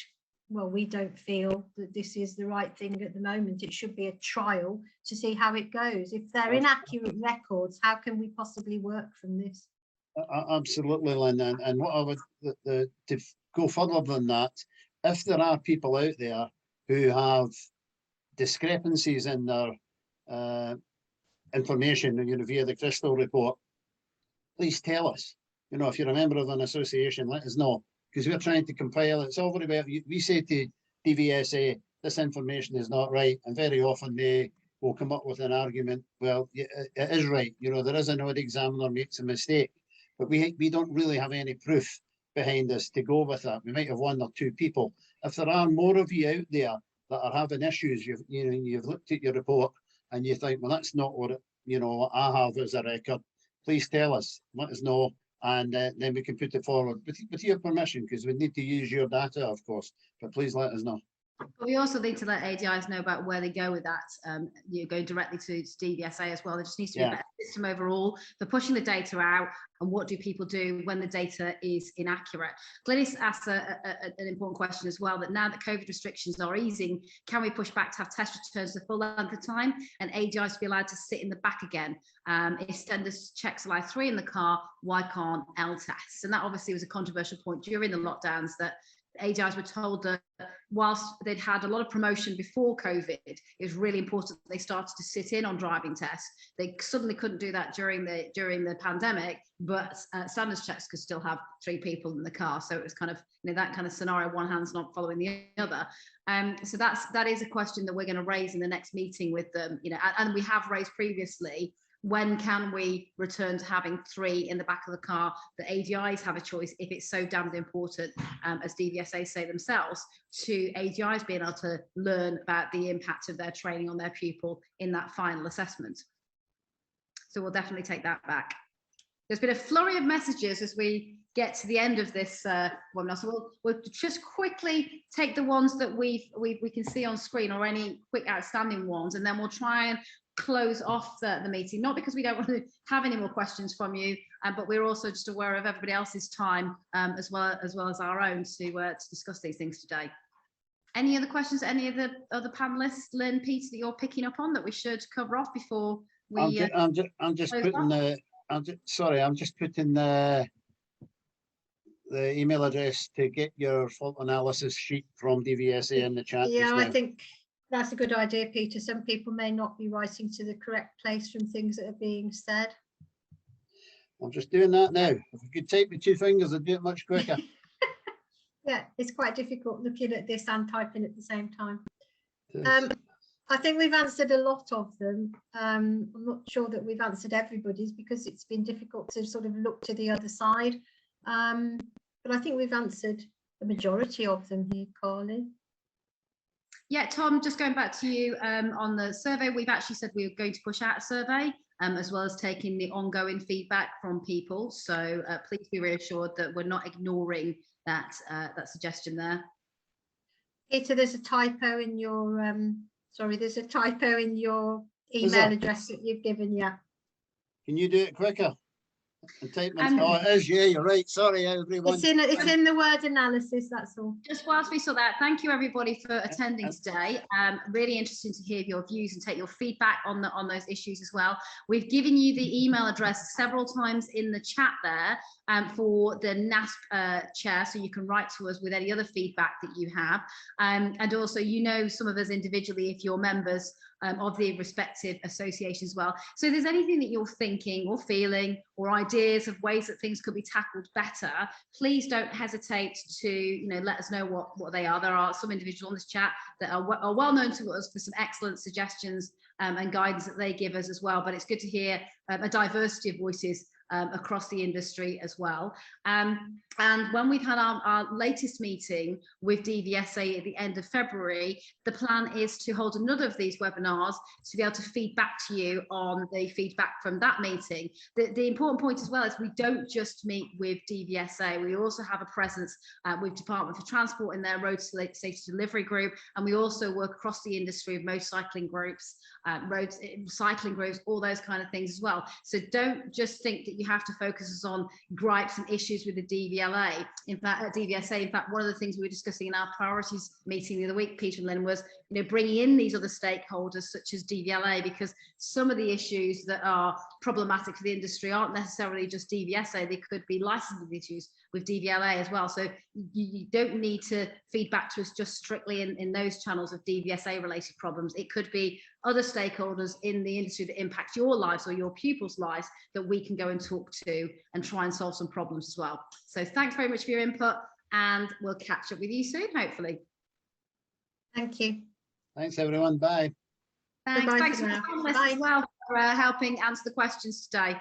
well, we don't feel that this is the right thing at the moment. It should be a trial to see how it goes. If they're inaccurate records, how can we possibly work from this? Absolutely, Lynn. And what I would, to go further than that, if there are people out there who have discrepancies in their information, you know, via the Crystal report, please tell us. You know, if you're a member of an association, let us know, because we're trying to compile. It's all very well. We say to DVSA, this information is not right, and very often they will come up with an argument. Well, it is right. You know, there is an odd examiner makes a mistake, but we don't really have any proof behind us to go with that. We might have one or two people. If there are more of you out there that are having issues, you've looked at your report and you think, well, that's not what what I have as a record. Please tell us, let us know, and then we can put it forward with your permission, because we need to use your data, of course. But please let us know. But we also need to let ADIs know about where they go with that. You go directly to DVSA as well. There just needs to be a better system overall for pushing the data out, and what do people do when the data is inaccurate. Glynis asked an important question as well, that now that COVID restrictions are easing, can we push back to have test returns the full length of time, and ADIs be allowed to sit in the back again? If standards checks allow 3 in the car, why can't L tests? And that obviously was a controversial point during the lockdowns, that ADIs were told that whilst they'd had a lot of promotion before COVID, it was really important that they started to sit in on driving tests. They suddenly couldn't do that during the pandemic, but standards checks could still have 3 people in the car. So it was kind of that kind of scenario, one hand's not following the other. So that is a question that we're going to raise in the next meeting with them. And we have raised previously. When can we return to having 3 in the back of the car? The ADIs have a choice if it's so damned important, as DVSA say themselves, to ADIs being able to learn about the impact of their training on their pupil in that final assessment. So we'll definitely take that back. There's been a flurry of messages as we get to the end of this webinar, so we'll just quickly take the ones that we can see on screen, or any quick outstanding ones, and then we'll try and close off the meeting, not because we don't want to have any more questions from you, but we're also just aware of everybody else's time as well as our own to discuss these things today. Any other questions, any of the other panelists, Lynn, Peter, that you're picking up on that we should cover off before we I'm just putting the email address to get your fault analysis sheet from DVSA in the chat. Yeah, I think that's a good idea, Peter. Some people may not be writing to the correct place from things that are being said. I'm just doing that now. If you could type with 2 fingers, I'd do it much quicker. Yeah, it's quite difficult looking at this and typing at the same time. I think we've answered a lot of them. I'm not sure that we've answered everybody's, because it's been difficult to sort of look to the other side. But I think we've answered the majority of them here, Carly. Yeah, Tom, just going back to you on the survey, we've actually said we were going to push out a survey, as well as taking the ongoing feedback from people. So please be reassured that we're not ignoring that suggestion there. Peter, there's a typo in your there's a typo in your email address that you've given. Yeah. Can you do it quicker? Oh, it is. Yeah, you're right. Sorry, everyone. It's in the word analysis. That's all. Just whilst we saw that, thank you everybody for attending today. Really interesting to hear your views and take your feedback on those issues as well. We've given you the email address several times in the chat there for the NASP chair, so you can write to us with any other feedback that you have. And also, some of us individually, if you're members of the respective association as well. So if there's anything that you're thinking or feeling, or ideas of ways that things could be tackled better, please don't hesitate to let us know what they are. There are some individuals on this chat that are well known to us for some excellent suggestions and guidance that they give us as well, but it's good to hear a diversity of voices across the industry as well. And when we've had our latest meeting with DVSA at the end of February, the plan is to hold another of these webinars to be able to feed back to you on the feedback from that meeting. The important point as well is we don't just meet with DVSA, we also have a presence with Department for Transport in their Road Safety Delivery Group, and we also work across the industry of motorcycling groups, road cycling groups, all those kind of things as well. So don't just think that you have to focus on gripes and issues with the DVSA. In fact, one of the things we were discussing in our priorities meeting the other week, Peter and Lynn, was bringing in these other stakeholders such as DVLA, because some of the issues that are problematic for the industry aren't necessarily just DVSA, they could be licensing issues with DVLA as well. So you don't need to feed back to us just strictly in those channels of DVSA related problems. It could be other stakeholders in the industry that impact your lives or your pupils' lives that we can go and talk to and try and solve some problems as well. So thanks very much for your input, and we'll catch up with you soon, hopefully. Thank you. Thanks, everyone. Bye. Thanks. Bye-bye Thanks for for now. Thomas Bye. as well for helping answer the questions today.